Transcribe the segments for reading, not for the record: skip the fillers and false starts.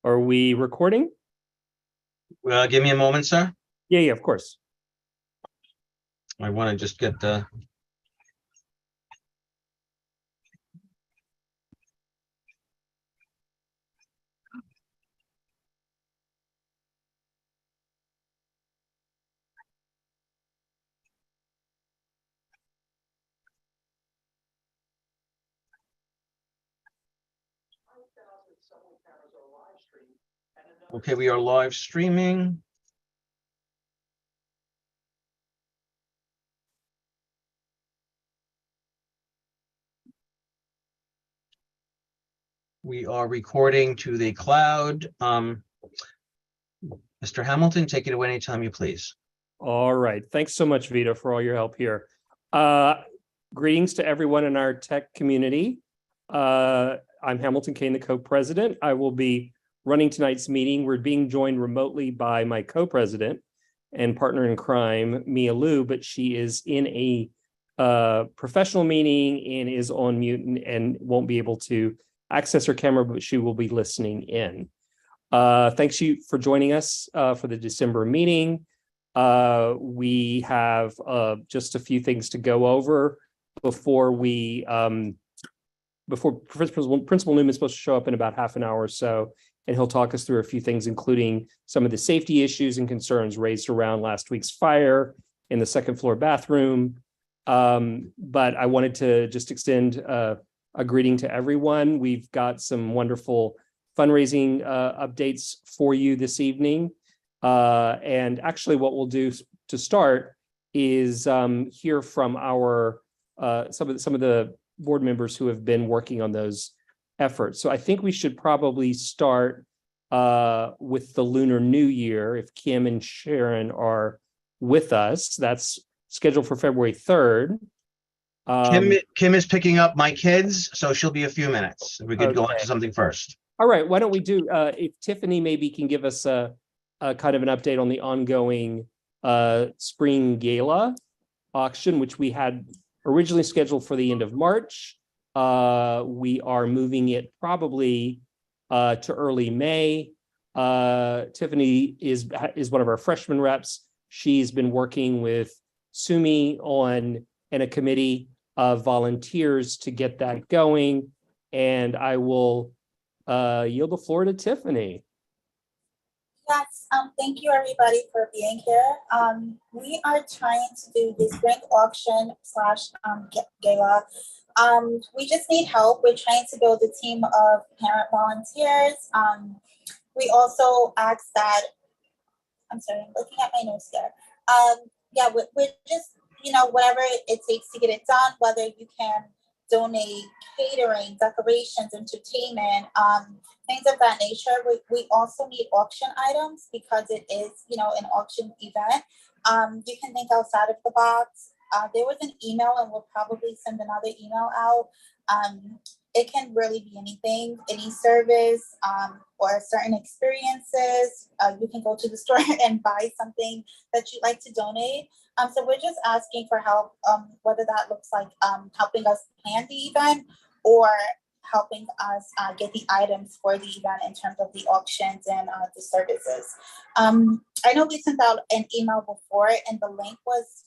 Are we recording? Give me a moment, sir. Yeah, of course. I want to just get the. Okay, we are live streaming. We are recording to the cloud. Mr. Hamilton, take it away anytime you please. All right. Thanks so much, Vito, for all your help here. Greetings to everyone in our tech community. I'm Hamilton Kane, the co-president. I will be running tonight's meeting. We're being joined remotely by my co-president and partner in crime, Mia Liu, but she is in a professional meeting and is on mute and won't be able to access her camera, but she will be listening in. Thanks you for joining us for the December meeting. We have just a few things to go over before we before Principal Newman is supposed to show up in about half an hour or so, and he'll talk us through a few things, including some of the safety issues and concerns raised around last week's fire in the second floor bathroom. But I wanted to just extend a greeting to everyone. We've got some wonderful fundraising updates for you this evening. And actually what we'll do to start is hear from our some of the board members who have been working on those efforts. So I think we should probably start with the Lunar New Year, if Kim and Sharon are with us. That's scheduled for February 3rd. Kim is picking up my kids, so she'll be a few minutes. We could go on to something first. All right, why don't we do, if Tiffany maybe can give us a kind of an update on the ongoing spring gala auction, which we had originally scheduled for the end of March. We are moving it probably to early May. Tiffany is one of our freshman reps. She's been working with Sumi on a committee of volunteers to get that going. And I will yield the floor to Tiffany. Yes, thank you everybody for being here. We are trying to do the spring auction / gala. We just need help. We're trying to build a team of parent volunteers. We also asked that, I'm sorry, I'm looking at my notes here. Yeah, we're just, whatever it takes to get it done, whether you can donate catering, decorations, entertainment, things of that nature. We also need auction items because it is, an auction event. You can think outside of the box. There was an email, and we'll probably send another email out. It can really be anything, any service or certain experiences. You can go to the store and buy something that you'd like to donate. So we're just asking for help, whether that looks like helping us plan the event or helping us get the items for the event in terms of the auctions and the services. I know we sent out an email before, and the link was,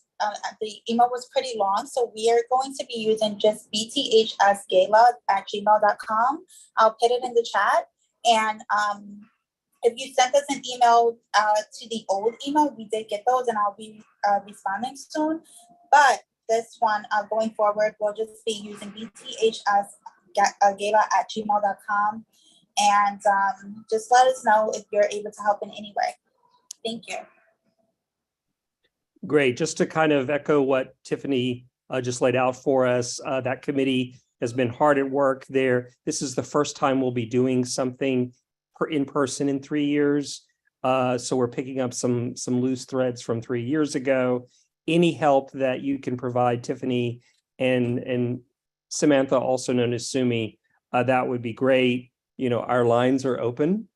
the email was pretty long, so we are going to be using just bthsgala@gmail.com. I'll put it in the chat, and if you sent us an email to the old email, we did get those, and I'll be responding soon. But this one, going forward, we'll just be using bthsgala@gmail.com, and just let us know if you're able to help in any way. Thank you. Great. Just to kind of echo what Tiffany just laid out for us, that committee has been hard at work there. This is the first time we'll be doing something in person in 3 years. So we're picking up some loose threads from 3 years ago. Any help that you can provide Tiffany and Samantha, also known as Sumi, that would be great. Our lines are open.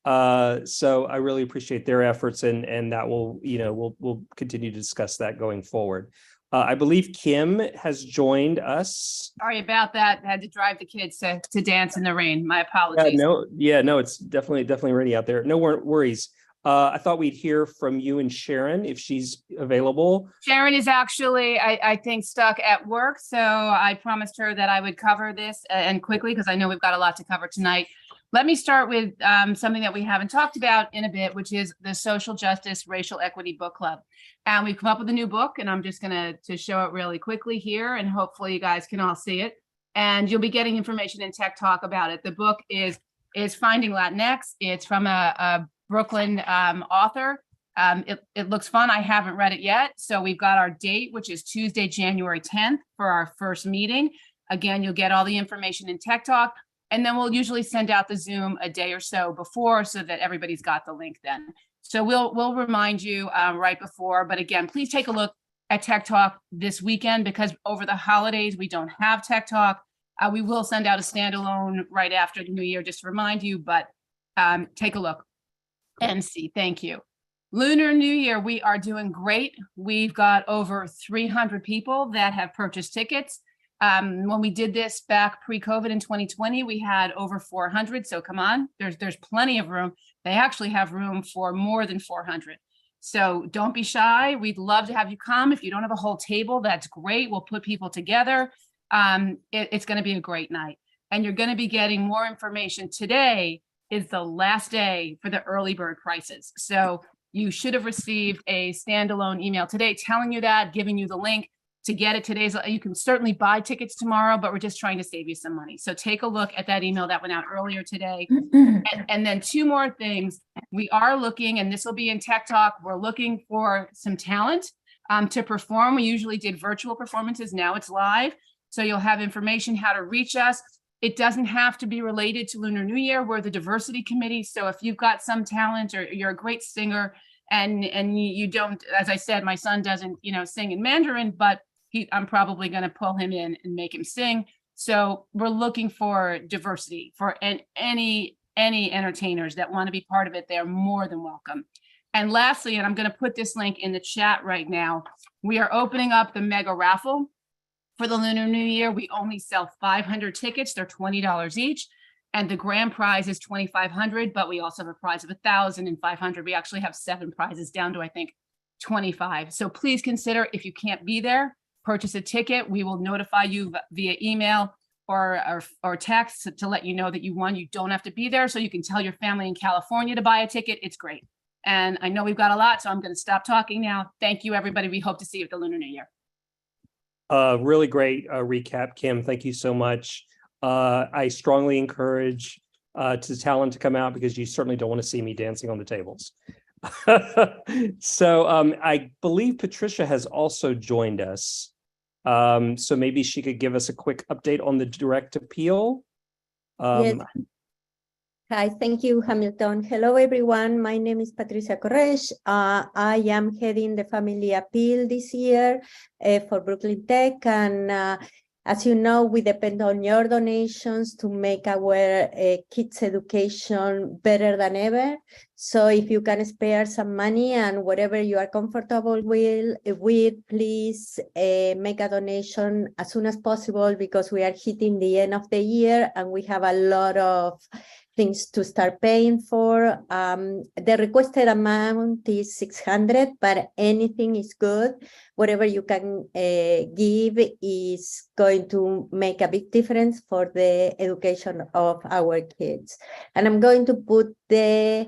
So I really appreciate their efforts, and that will, we'll continue to discuss that going forward. I believe Kim has joined us. Sorry about that. Had to drive the kids to dance in the rain. My apologies. No, it's definitely rainy out there. No worries. I thought we'd hear from you and Sharon if she's available. Sharon is actually, I think, stuck at work. So I promised her that I would cover this and quickly because I know we've got a lot to cover tonight. Let me start with something that we haven't talked about in a bit, which is the Social Justice Racial Equity Book Club. And we've come up with a new book, and I'm just going to show it really quickly here, and hopefully you guys can all see it. And you'll be getting information in Tech Talk about it. The book is Finding Latinx. It's from a Brooklyn author. It looks fun. I haven't read it yet. So we've got our date, which is Tuesday, January 10th for our first meeting. Again, you'll get all the information in Tech Talk. And then we'll usually send out the Zoom a day or so before so that everybody's got the link then. So we'll remind you right before. But again, please take a look at Tech Talk this weekend because over the holidays, we don't have Tech Talk. We will send out a standalone right after the new year just to remind you, but take a look and see. Thank you. Lunar New Year, we are doing great. We've got over 300 people that have purchased tickets. When we did this back pre-COVID in 2020, we had over 400. So come on, there's plenty of room. They actually have room for more than 400. So don't be shy. We'd love to have you come. If you don't have a whole table, that's great. We'll put people together. It's going to be a great night. And you're going to be getting more information. Today is the last day for the early bird prices. So you should have received a standalone email today telling you that, giving you the link to get it today. You can certainly buy tickets tomorrow, but we're just trying to save you some money. So take a look at that email that went out earlier today. And then two more things. We are looking, and this will be in Tech Talk, we're looking for some talent to perform. We usually did virtual performances. Now it's live. So you'll have information how to reach us. It doesn't have to be related to Lunar New Year. We're the diversity committee. So if you've got some talent or you're a great singer and you don't, as I said, my son doesn't, sing in Mandarin, but I'm probably going to pull him in and make him sing. So we're looking for diversity for any entertainers that want to be part of it. They're more than welcome. And lastly, and I'm going to put this link in the chat right now, we are opening up the mega raffle for the Lunar New Year. We only sell 500 tickets. They're $20 each. And the grand prize is $2,500, but we also have a prize of $1,000 and $500. We actually have 7 prizes down to, I think, 25. So please consider, if you can't be there, purchase a ticket. We will notify you via email or text to let you know that you won. You don't have to be there. So you can tell your family in California to buy a ticket. It's great. And I know we've got a lot, so I'm going to stop talking now. Thank you, everybody. We hope to see you at the Lunar New Year. Really great recap, Kim. Thank you so much. I strongly encourage to talent to come out because you certainly don't want to see me dancing on the tables. So I believe Patricia has also joined us. So maybe she could give us a quick update on the direct appeal. Yes. Hi, thank you, Hamilton. Hello, everyone. My name is Patricia Corresh. I am heading the family appeal this year for Brooklyn Tech. And as you know, we depend on your donations to make our kids' education better than ever. So if you can spare some money and whatever you are comfortable with please make a donation as soon as possible because we are hitting the end of the year and we have a lot of things to start paying for. The requested amount is 600, but anything is good. Whatever you can give is going to make a big difference for the education of our kids. And I'm going to put the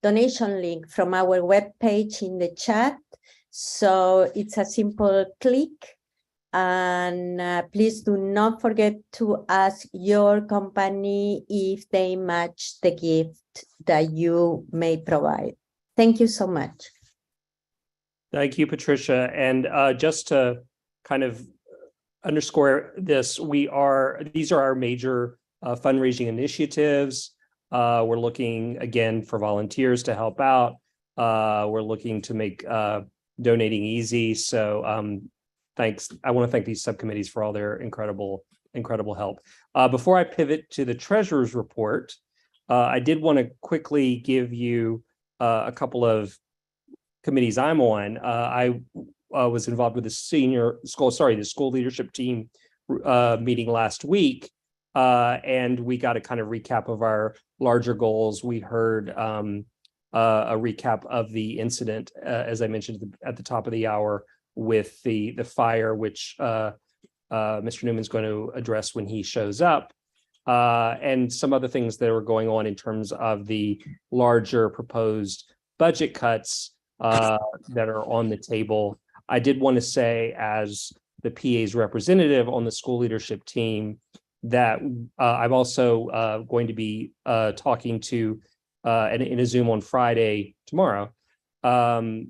donation link from our webpage in the chat. So it's a simple click. And please do not forget to ask your company if they match the gift that you may provide. Thank you so much. Thank you, Patricia. And just to kind of underscore this, these are our major fundraising initiatives. We're looking again for volunteers to help out. We're looking to make donating easy. So thanks. I want to thank these subcommittees for all their incredible help. Before I pivot to the treasurer's report, I did want to quickly give you a couple of committees I'm on. I was involved with the the school leadership team meeting last week. And we got a kind of recap of our larger goals. We heard a recap of the incident, as I mentioned at the top of the hour, with the fire, which Mr. Newman's going to address when he shows up, and some other things that are going on in terms of the larger proposed budget cuts that are on the table. I did want to say, as the PA's representative on the school leadership team, that I'm also going to be talking to in a Zoom on Friday tomorrow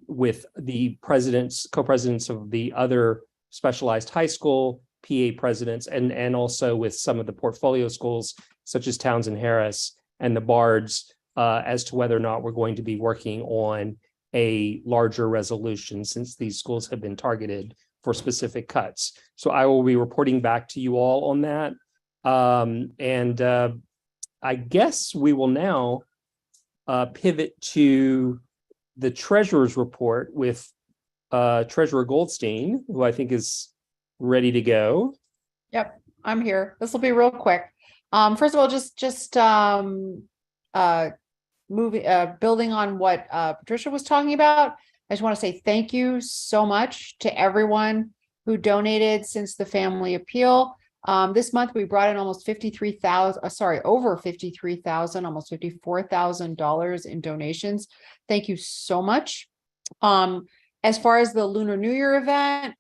with the co-presidents of the other specialized high school PA presidents, and also with some of the portfolio schools such as Townsend Harris and the Bards, as to whether or not we're going to be working on a larger resolution, since these schools have been targeted for specific cuts. So I will be reporting back to you all on that. I guess we will now pivot to the treasurer's report with Treasurer Goldstein, who I think is ready to go. Yep, I'm here. This will be real quick. First of all, building on what Patricia was talking about, I just want to say thank you so much to everyone who donated since the family appeal. This month we brought in almost over $53,000, almost $54,000 in donations. Thank you so much. As far as the Lunar New Year event,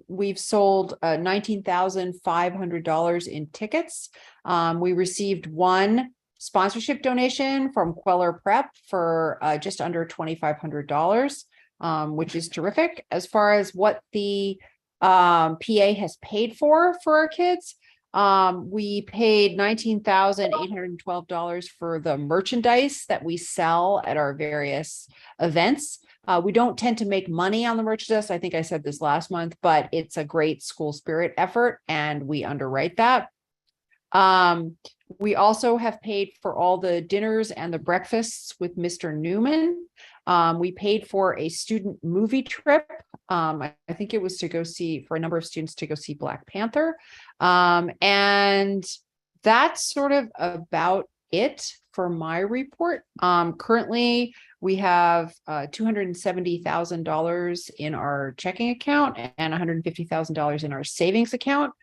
we've sold $19,500 in tickets. We received one sponsorship donation from Queller Prep for just under $2,500, which is terrific. As far as what the PA has paid for our kids, we paid $19,812 for the merchandise that we sell at our various events. We don't tend to make money on the merchandise. I think I said this last month, but it's a great school spirit effort and we underwrite that. We also have paid for all the dinners and the breakfasts with Mr. Newman. We paid for a student movie trip. I think it was to go see, for a number of students, to go see Black Panther. And that's sort of about it for my report. Currently, we have $270,000 in our checking account and $150,000 in our savings account.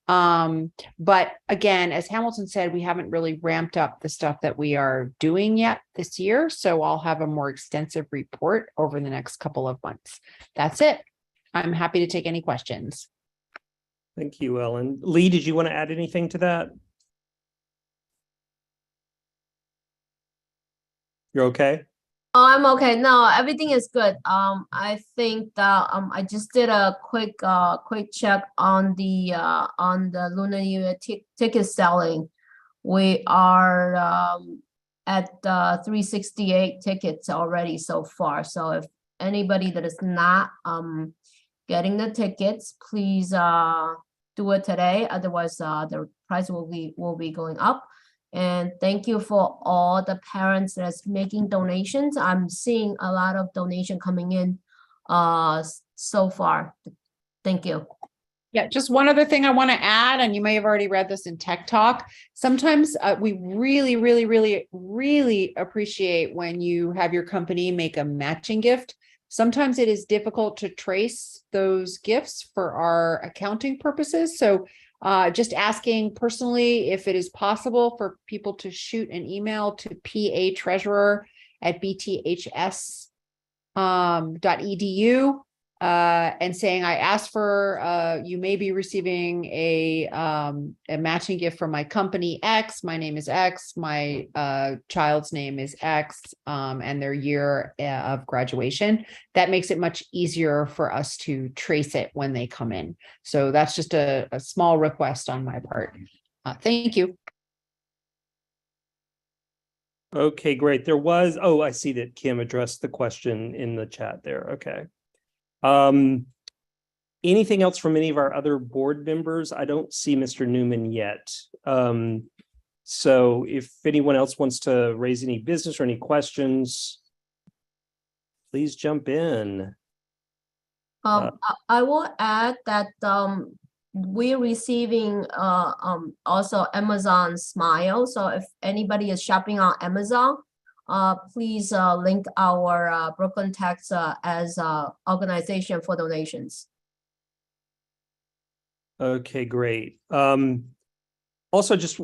But again, as Hamilton said, we haven't really ramped up the stuff that we are doing yet this year. So I'll have a more extensive report over the next couple of months. That's it. I'm happy to take any questions. Thank you, Ellen. Lee, did you want to add anything to that? You're okay? Oh, I'm okay. No, everything is good. I think that I just did a quick check on the Lunar New Year ticket selling. We are at 368 tickets already so far. So if anybody that is not getting the tickets, please do it today. Otherwise, the price will be going up. And thank you for all the parents that's making donations. I'm seeing a lot of donation coming in so far. Thank you. Yeah, just one other thing I want to add, and you may have already read this in Tech Talk. Sometimes we really, really, really, really appreciate when you have your company make a matching gift. Sometimes it is difficult to trace those gifts for our accounting purposes. So just asking personally if it is possible for people to shoot an email to patreasurer@bths.edu and saying, I asked for, you may be receiving a matching gift from my company X. My name is X. My child's name is X, and their year of graduation. That makes it much easier for us to trace it when they come in. So that's just a small request on my part. Thank you. Okay, great. There was, oh, I see that Kim addressed the question in the chat there. Okay. Anything else from any of our other board members? I don't see Mr. Newman yet. So if anyone else wants to raise any business or any questions, please jump in. I will add that we're receiving also Amazon Smile. So if anybody is shopping on Amazon, please link our Brooklyn Tech's as organization for donations. Okay, great. Also, just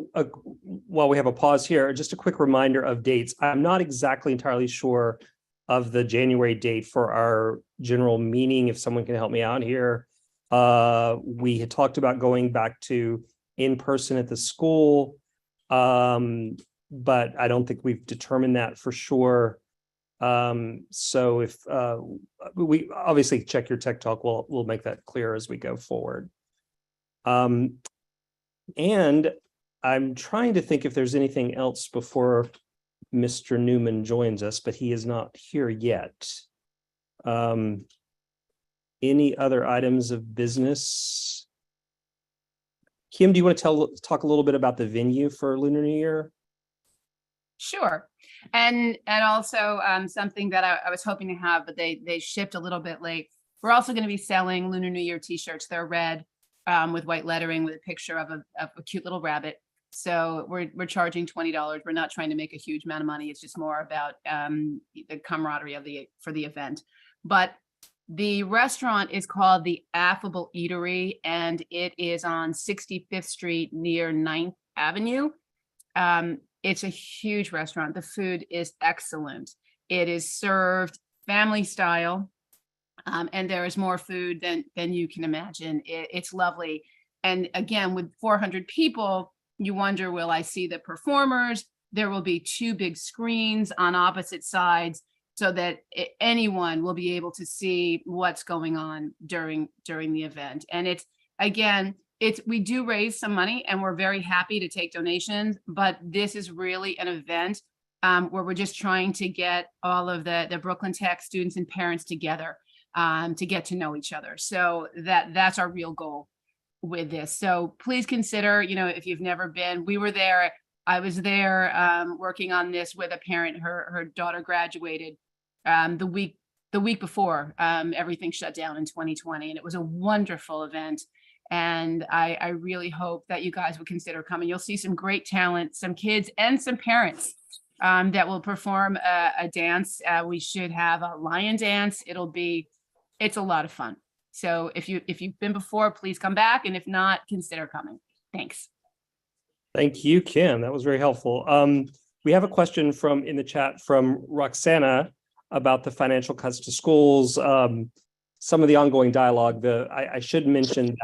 while we have a pause here, just a quick reminder of dates. I'm not exactly entirely sure of the January date for our general meeting, if someone can help me out here. We had talked about going back to in person at the school, but I don't think we've determined that for sure. So if we obviously check your tech talk, we'll make that clear as we go forward. And I'm trying to think if there's anything else before Mr. Newman joins us, but he is not here yet. Any other items of business? Kim, do you want to talk a little bit about the venue for Lunar New Year? Sure. And also something that I was hoping to have, but they shipped a little bit late. We're also going to be selling Lunar New Year t-shirts. They're red with white lettering with a picture of a cute little rabbit. So we're charging $20. We're not trying to make a huge amount of money. It's just more about the camaraderie for the event. But the restaurant is called the Affable Eatery, and it is on 65th Street near 9th Avenue. It's a huge restaurant. The food is excellent. It is served family style, and there is more food than you can imagine. It's lovely. And again, with 400 people, you wonder, will I see the performers? There will be 2 big screens on opposite sides so that anyone will be able to see what's going on during the event. And we do raise some money, and we're very happy to take donations, but this is really an event where we're just trying to get all of the Brooklyn Tech students and parents together to get to know each other. So that's our real goal with this. So please consider, if you've never been, we were there. I was there working on this with a parent. Her daughter graduated the week before everything shut down in 2020, and it was a wonderful event. And I really hope that you guys would consider coming. You'll see some great talent, some kids and some parents that will perform a dance. We should have a lion dance. It's a lot of fun. So if you've been before, please come back. And if not, consider coming. Thanks. Thank you, Kim. That was very helpful. We have a question in the chat from Roxana about the financial cuts to schools. Some of the ongoing dialogue, I should mention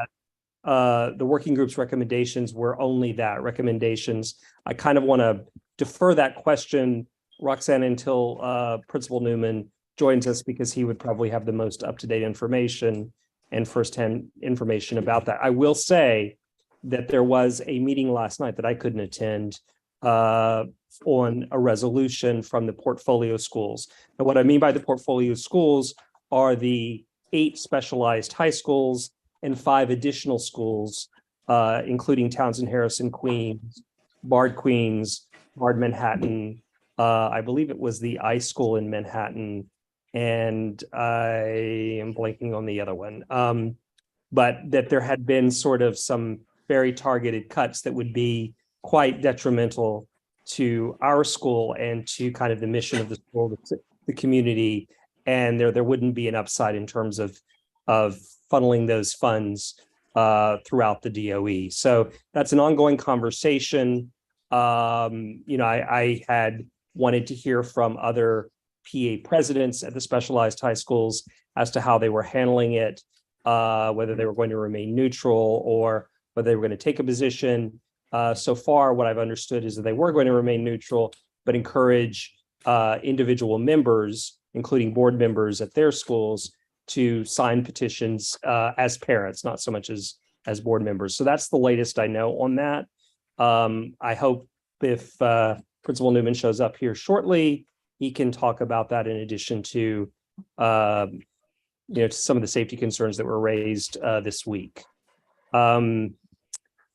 that the working group's recommendations were only that, recommendations. I kind of want to defer that question, Roxana, until Principal Newman joins us, because he would probably have the most up-to-date information and firsthand information about that. I will say that there was a meeting last night that I couldn't attend on a resolution from the portfolio schools. And what I mean by the portfolio schools are the 8 specialized high schools and 5 additional schools, including Townsend Harrison Queens, Bard Queens, Bard Manhattan. I believe it was the I School in Manhattan, and I am blanking on the other one. But that there had been sort of some very targeted cuts that would be quite detrimental to our school and to kind of the mission of the school, the community, and there wouldn't be an upside in terms of funneling those funds throughout the DOE. So that's an ongoing conversation. I had wanted to hear from other PA presidents at the specialized high schools as to how they were handling it, whether they were going to remain neutral or whether they were going to take a position. So far, what I've understood is that they were going to remain neutral, but encourage individual members, including board members at their schools, to sign petitions as parents, not so much as board members. So that's the latest I know on that. I hope if Principal Newman shows up here shortly, he can talk about that in addition to some of the safety concerns that were raised this week.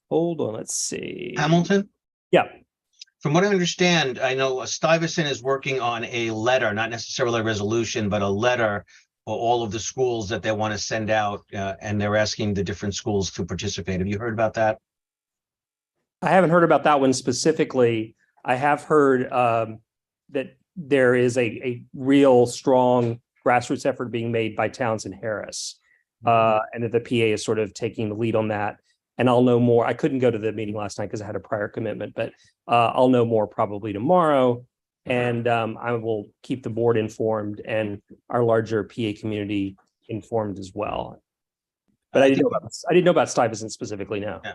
Hold on, let's see. Hamilton? Yeah. From what I understand, I know Stuyvesant is working on a letter, not necessarily a resolution, but a letter all of the schools that they want to send out, and they're asking the different schools to participate. Have you heard about that? I haven't heard about that one specifically. I have heard that there is a real strong grassroots effort being made by Towns and Harris, and that the PA is sort of taking the lead on that. And I'll know more. I couldn't go to the meeting last night because I had a prior commitment, but I'll know more probably tomorrow. And I will keep the board informed and our larger PA community informed as well. But I didn't know about Stuyvesant specifically now. Yeah.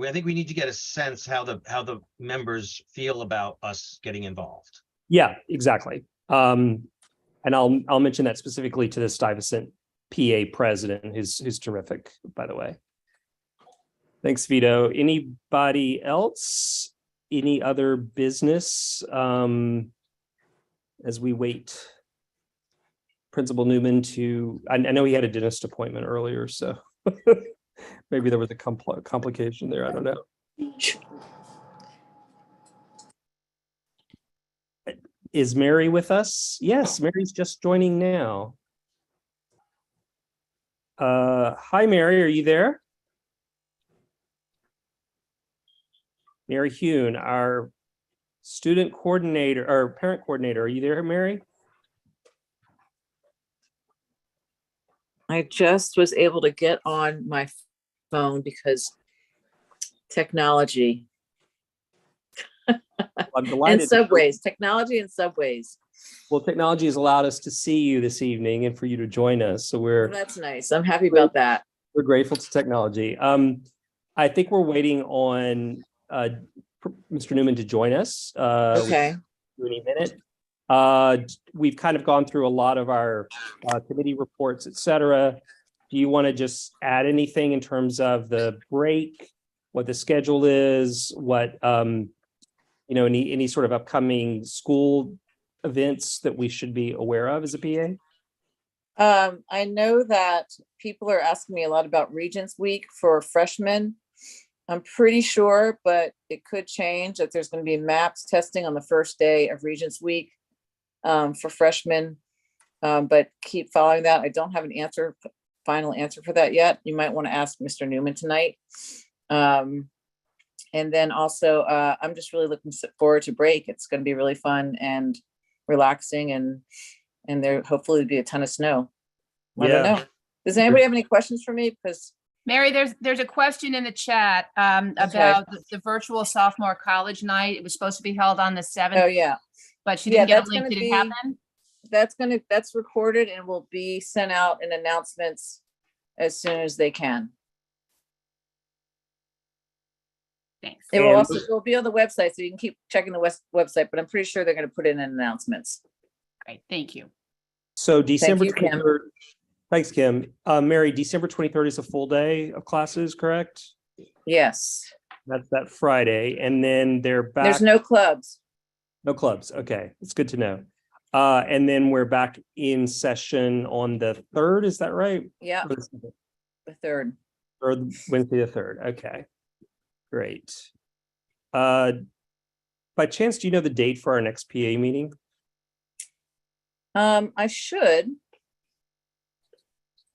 I think we need to get a sense how the members feel about us getting involved. Yeah, exactly. And I'll mention that specifically to the Stuyvesant PA president, who's terrific, by the way. Thanks, Vito. Anybody else? Any other business as we wait? Principal Newman I know he had a dentist appointment earlier, so maybe there was a complication there. I don't know. Is Mary with us? Yes, Mary's just joining now. Hi, Mary, are you there? Mary Hune, our student coordinator or parent coordinator. Are you there, Mary? I just was able to get on my phone because technology I'm and delighted. subways, technology and subways. Well, technology has allowed us to see you this evening and for you to join us. So That's nice. I'm happy about that. we're grateful to technology. I think we're waiting on Mr. Newman to join us. Okay. Any minute. We've kind of gone through a lot of our committee reports, et cetera. Do you want to just add anything in terms of the break, what the schedule is, what any sort of upcoming school events that we should be aware of as a PA? I know that people are asking me a lot about Regents Week for freshmen. I'm pretty sure, but it could change, that there's going to be MAPS testing on the first day of Regents Week for freshmen. But keep following that. I don't have an final answer for that yet. You might want to ask Mr. Newman tonight. And then also, I'm just really looking forward to break. It's going to be really fun and relaxing, and there hopefully will be a ton of snow. I don't know. Does anybody have any questions for me? Because Mary, there's a question in the chat about the virtual sophomore college night. It was supposed to be held on the 7th. oh yeah, But she didn't get a that's link. gonna Did it be- happen? that's recorded and will be sent out in announcements as soon as they can. Thanks. It will And- also, it'll be on the website, so you can keep checking the website, but I'm pretty sure they're going to put it in announcements. Great, thank you. So December you, Kim. 23rd. Thanks, Kim. Mary, December 23rd is a full day of classes, correct? Yes, That's that Friday, and then they're back. there's no clubs. No clubs. Okay, it's good to know. And then we're back in session on the 3rd. Is that right? Yeah, Or the the 3rd. Or Wednesday the 3rd. Okay, great. By chance, do you know the date for our next PA meeting? I should.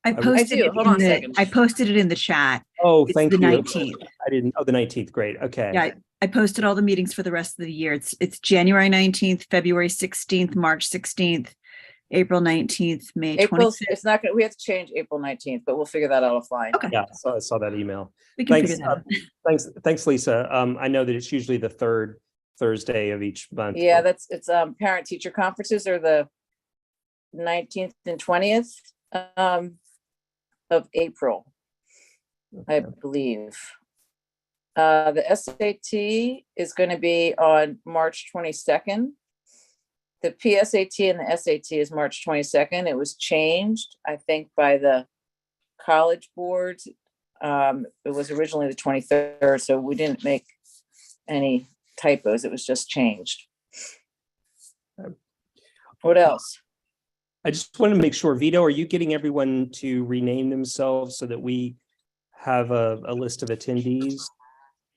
I posted do. it Hold on a in second. I posted it in the chat. Oh, It's thank the you. 19th. I didn't. Oh, the 19th. Great. Okay. Yeah, I posted all the meetings for the rest of the year. It's January 19th, February 16th, March 16th, April 19th, May April, 26th. it's not going to, we have to change April 19th, but we'll figure that out offline. Okay. Yeah, I saw that email. We can Thanks. figure that out. Thanks, Lisa. I know that it's usually the 3rd Thursday of each month. Yeah, it's parent teacher conferences are the 19th and 20th of April, I believe. The SAT is going to be on March 22nd. The PSAT and the SAT is March 22nd. It was changed, I think, by the college board. It was originally the 23rd, so we didn't make any typos. It was just changed. What else? I just want to make sure, Vito, are you getting everyone to rename themselves so that we have a list of attendees?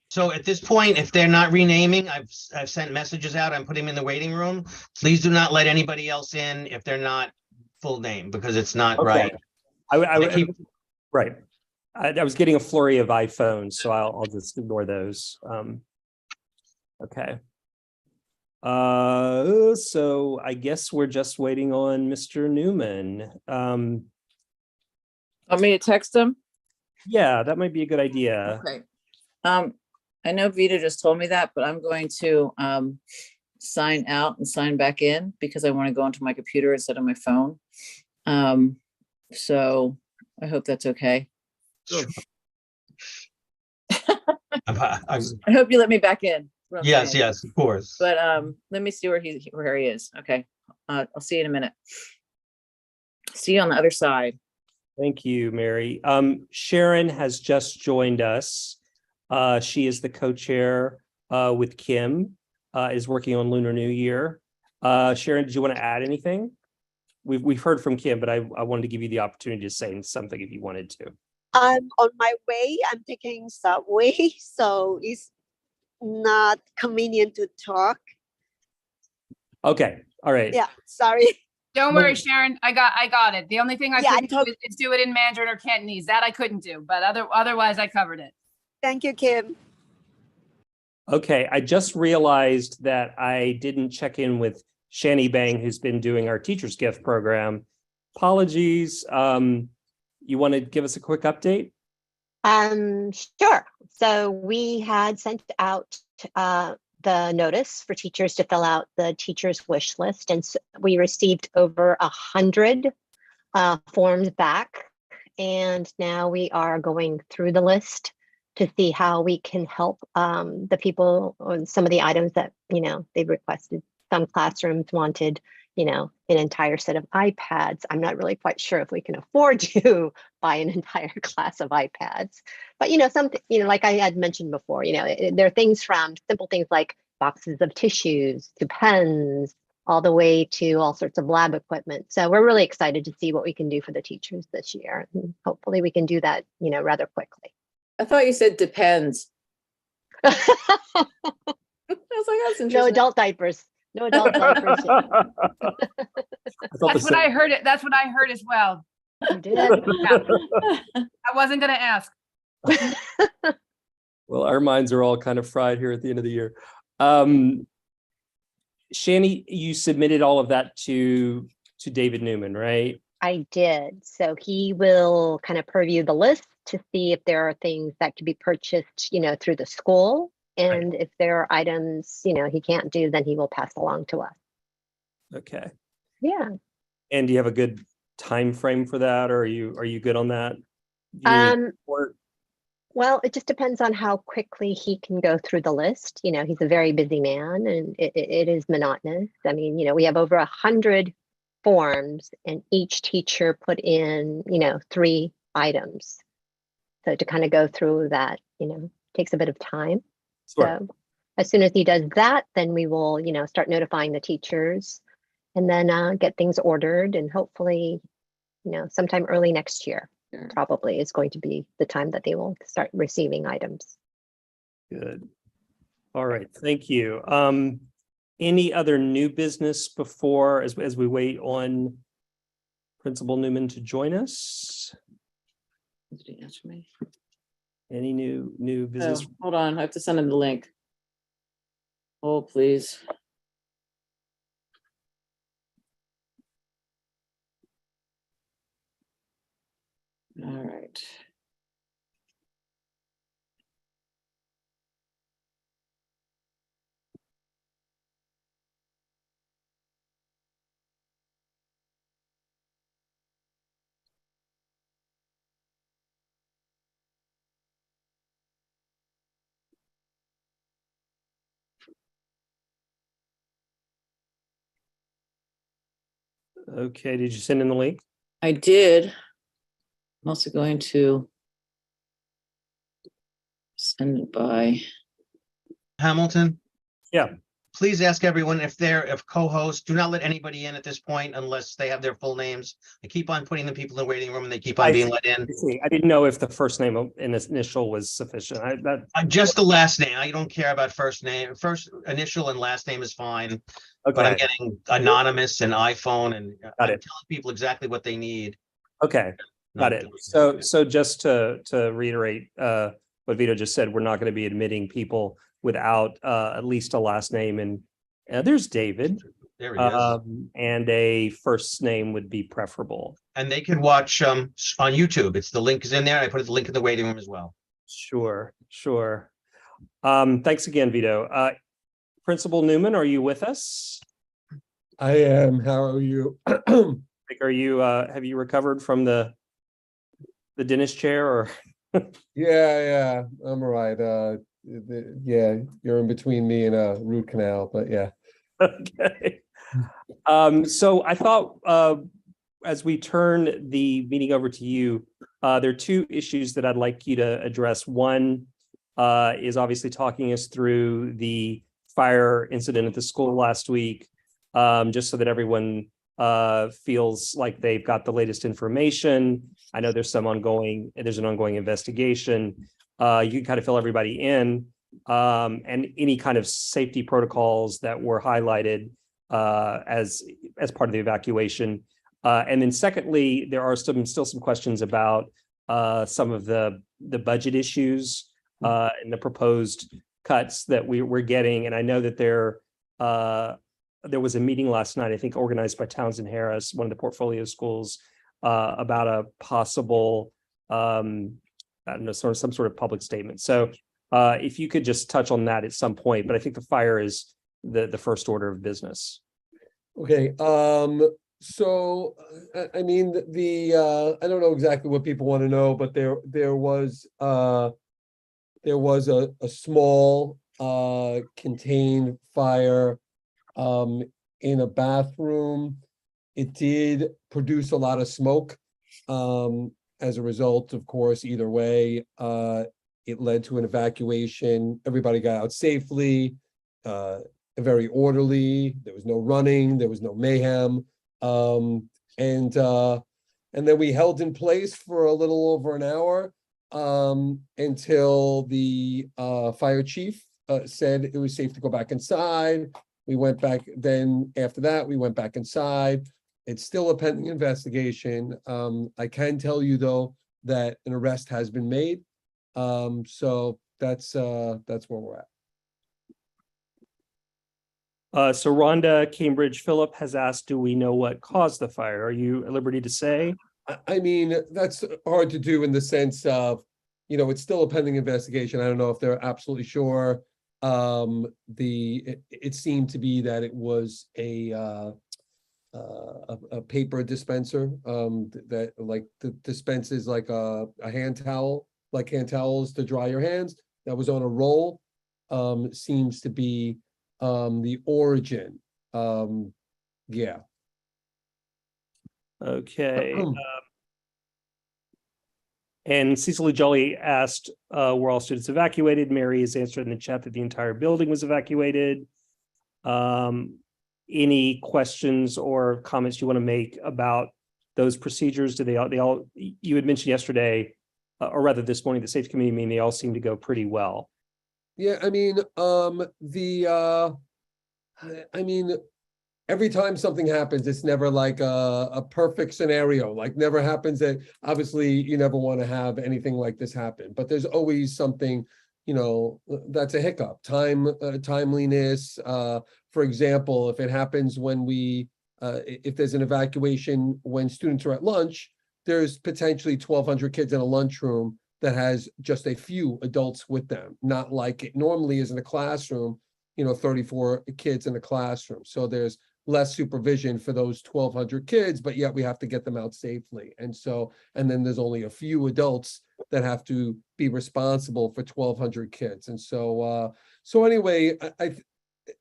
So at this point, if they're not renaming, I've sent messages out. I'm putting them in the waiting room. Please do not let anybody else in if they're not full name because it's not Okay. right. I keep- right. I was getting a flurry of iPhones, so I'll just ignore those. Okay. So I guess we're just waiting on Mr. Newman. Want me to text him? Yeah, that might be a good idea. Okay. I know Vita just told me that, but I'm going to sign out and sign back in because I want to go onto my computer instead of my phone. So I hope that's okay. I hope you let me back in. is what I'm Yes, saying. yes, of course. But let me see where he is. Okay. I'll see you in a minute. See you on the other side. Thank you, Mary. Sharon has just joined us. She is the co-chair with Kim, is working on Lunar New Year. Sharon, did you want to add anything? We've heard from Kim, but I wanted to give you the opportunity to say something if you wanted to. I'm on my way. I'm taking subway, so it's not convenient to talk. Okay, all right. Yeah, sorry. Don't worry, Sharon. I got it. The only thing I Yeah, I couldn't do is do it in Mandarin or Cantonese. That I couldn't do, but otherwise I covered it. Thank you, Kim. Okay, I just realized that I didn't check in with Shani Bang, who's been doing our Teacher's Gift program. Apologies. You want to give us a quick update? Sure. So we had sent out the notice for teachers to fill out the teacher's wish list, and so we received over 100 forms back. And now we are going through the list to see how we can help the people on some of the items that, they've requested. Some classrooms wanted, an entire set of iPads. I'm not really quite sure if we can afford to buy an entire class of iPads. But, something, like I had mentioned before, there are things from simple things like boxes of tissues to pens, all the way to all sorts of lab equipment. So we're really excited to see what we can do for the teachers this year. And hopefully we can do that, rather quickly. I thought you said depends. I was like, that's interesting. No adult diapers. No adult diapers. That's what I heard. That's what I heard as well. You did. I wasn't going to ask. Well, our minds are all kind of fried here at the end of the year. Shani, you submitted all of that to David Newman, right? I did. So he will kind of purview the list to see if there are things that could be purchased, through the school. And if there are items, he can't do, then he will pass along to us. Okay. Yeah. And do you have a good time frame for that, or are you good on that? Do you need support? Well, it just depends on how quickly he can go through the list. He's a very busy man, and it is monotonous. I mean, we have over 100 forms, and each teacher put in, 3 items. So to kind of go through that, takes a bit of time. Sure. So as soon as he does that, then we will, start notifying the teachers, and then get things ordered, and hopefully, sometime early next year. Probably is going to be the time that they will start receiving items. Good. All right. Thank you. Any other new business before, as we wait on Principal Newman to join us? Did he answer me? Any new business? Oh, hold on. I have to send him the link. Oh, please. All right. Okay. Did you send in the link? I did. I'm also going to send it by. Hamilton? Yeah. please ask everyone if co-hosts, do not let anybody in at this point unless they have their full names. I keep on putting the people in the waiting room and they keep on I being see. let in. I didn't know if the first name and initial was sufficient. Just the last name. I don't care about first name. First initial and last name is fine. But I'm Okay, getting anonymous and iPhone and I'm it. telling people exactly what they need. okay, got it. So just to reiterate, what Vito just said, we're not going to be admitting people without at least a last name, and there's David. There he is. And a first name would be preferable. And they can watch on YouTube. The link is in there. I put the link in the waiting room as well. Sure. Thanks again, Vito. Principal Newman, are you with us? I am. How are you? Are you have you recovered from the dentist chair or? Yeah, I'm all right. Yeah, you're in between me and a root canal, but yeah. Okay. So I thought as we turn the meeting over to you, there are two issues that I'd like you to address. One is obviously talking us through the fire incident at the school last week, just so that everyone feels like they've got the latest information. I know there's an ongoing investigation. You can kind of fill everybody in, and any kind of safety protocols that were highlighted as part of the evacuation. And then secondly, there are still some questions about some of the budget issues and the proposed cuts that we're getting. And I know that there was a meeting last night, I think organized by Townsend Harris, one of the portfolio schools, about a possible, I don't know, some sort of public statement. So if you could just touch on that at some point, but I think the fire is the first order of business. Okay. So I mean I don't know exactly what people want to know, but there was a small contained fire in a bathroom. It did produce a lot of smoke. As a result, of course, either way, it led to an evacuation. Everybody got out safely, very orderly. There was no running, there was no mayhem. And then we held in place for a little over an hour until the fire chief said it was safe to go back inside. We went back. Then after that, we went back inside. It's still a pending investigation. I can tell you though that an arrest has been made. So that's where we're at. So Rhonda Cambridge Phillip has asked, do we know what caused the fire? Are you at liberty to say? I mean, that's hard to do in the sense of, it's still a pending investigation. I don't know if they're absolutely sure. It seemed to be that it was a paper dispenser that like dispenses like a hand towel, like hand towels to dry your hands. That was on a roll. Seems to be the origin. Yeah. Okay. And Cecily Jolly asked, were all students evacuated? Mary has answered in the chat that the entire building was evacuated. Any questions or comments you want to make about those procedures? Do they all, you had mentioned yesterday, or rather this morning, the safety committee meeting, they all seem to go pretty well. Yeah, I mean, every time something happens, it's never like a perfect scenario, like never happens that obviously you never want to have anything like this happen, but there's always something, that's a hiccup, timeliness. For example, if it happens when if there's an evacuation when students are at lunch, there's potentially 1,200 kids in a lunchroom that has just a few adults with them, not like it normally is in a classroom, 34 kids in a classroom. So there's less supervision for those 1,200 kids, but yet we have to get them out safely. And then there's only a few adults that have to be responsible for 1,200 kids. And so anyway,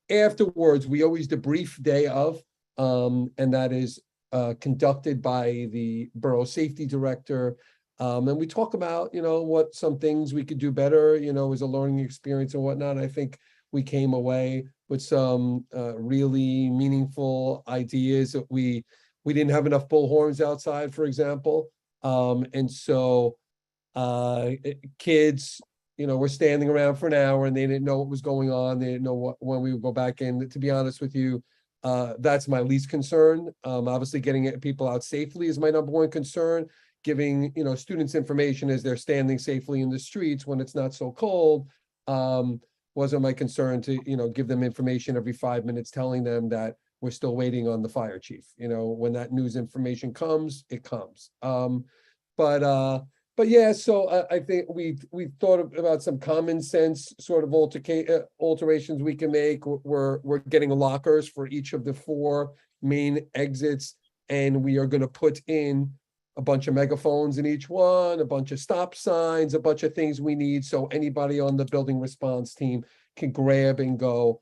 afterwards, we always debrief day of, and that is conducted by the borough safety director. And we talk about, what some things we could do better, as a learning experience and whatnot. I think we came away with some really meaningful ideas. That we didn't have enough bullhorns outside, for example. And so kids, were standing around for an hour and they didn't know what was going on. They didn't know when we would go back in. To be honest with you, that's my least concern. Obviously getting people out safely is my number one concern. Giving, students information as they're standing safely in the streets when it's not so cold, wasn't my concern to, give them information every 5 minutes, telling them that we're still waiting on the fire chief. When that news information comes, it comes. But yeah, so I think we thought about some common sense sort of alterations we can make. We're getting lockers for each of the 4 main exits, and we are going to put in a bunch of megaphones in each one, a bunch of stop signs, a bunch of things we need, so anybody on the building response team can grab and go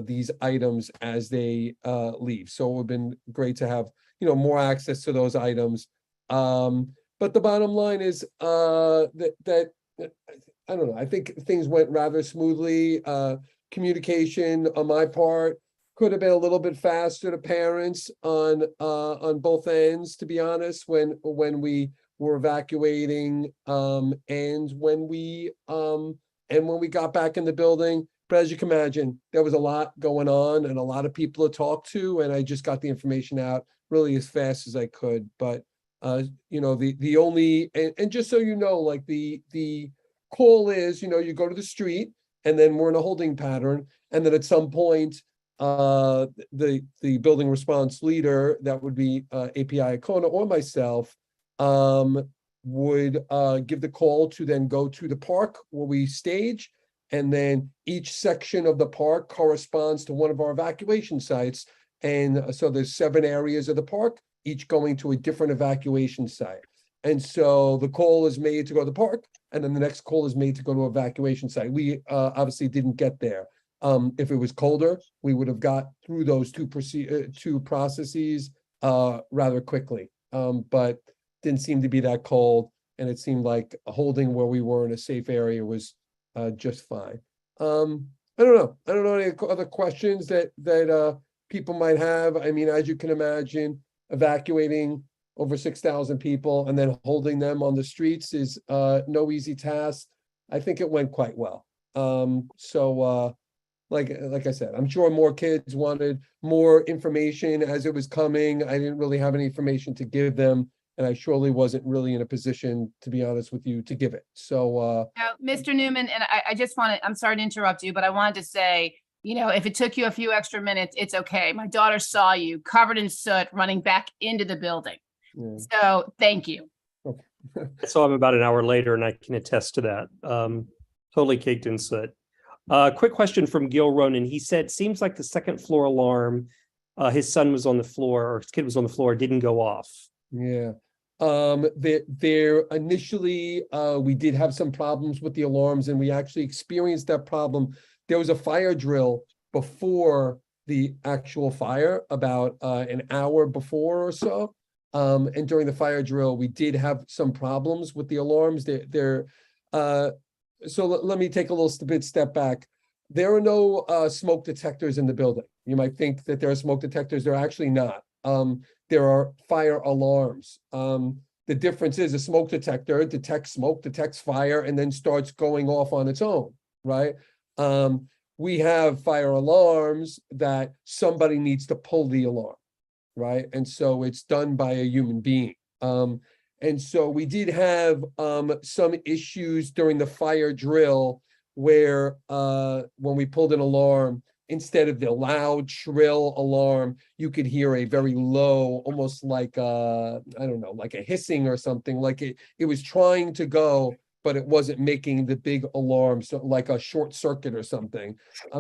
these items as they leave. So it would have been great to have more access to those items. But the bottom line is that I don't know. I think things went rather smoothly. Communication on my part could have been a little bit faster to parents on both ends, to be honest, when we were evacuating and when we got back in the building. But as you can imagine, there was a lot going on and a lot of people to talk to, and I just got the information out really as fast as I could. But the only and just so you know, like the call is, you go to the street and then we're in a holding pattern, and then at some point the building response leader, that would be API Icona or myself, would give the call to then go to the park where we stage, and then each section of the park corresponds to one of our evacuation sites. And so there's 7 areas of the park, each going to a different evacuation site. And so the call is made to go to the park, and then the next call is made to go to evacuation site. We obviously didn't get there. If it was colder, we would have got through those two processes rather quickly. But didn't seem to be that cold, and it seemed like holding where we were in a safe area was just fine. I don't know. I don't know any other questions that people might have. I mean, as you can imagine, evacuating over 6,000 people and then holding them on the streets is no easy task. I think it went quite well. Like I said, I'm sure more kids wanted more information as it was coming. I didn't really have any information to give them, and I surely wasn't really in a position, to be honest with you, to give it. So Now, Mr. Newman, and I just wanted, I'm sorry to interrupt you, but I wanted to say, if it took you a few extra minutes, it's okay. My daughter saw you covered in soot running back into the building. yeah. So thank you. I saw him about an hour later, and I can attest to that. Totally caked in soot. Quick question from Gil Ronan. He said, seems like the second floor alarm, his son was on the floor, or his kid was on the floor, didn't go off. Yeah. There initially, we did have some problems with the alarms, and we actually experienced that problem. There was a fire drill before the actual fire, about an hour before or so. And during the fire drill, we did have some problems with the alarms. So let me take a little step back. There are no smoke detectors in the building. You might think that there are smoke detectors. They're actually not. There are fire alarms. The difference is a smoke detector detects smoke, detects fire, and then starts going off on its own, right? We have fire alarms that somebody needs to pull the alarm, right? And so it's done by a human being. And so we did have some issues during the fire drill where when we pulled an alarm, instead of the loud, shrill alarm, you could hear a very low, almost like I don't know, like a hissing or something. Like it was trying to go, but it wasn't making the big alarm, so like a short circuit or something.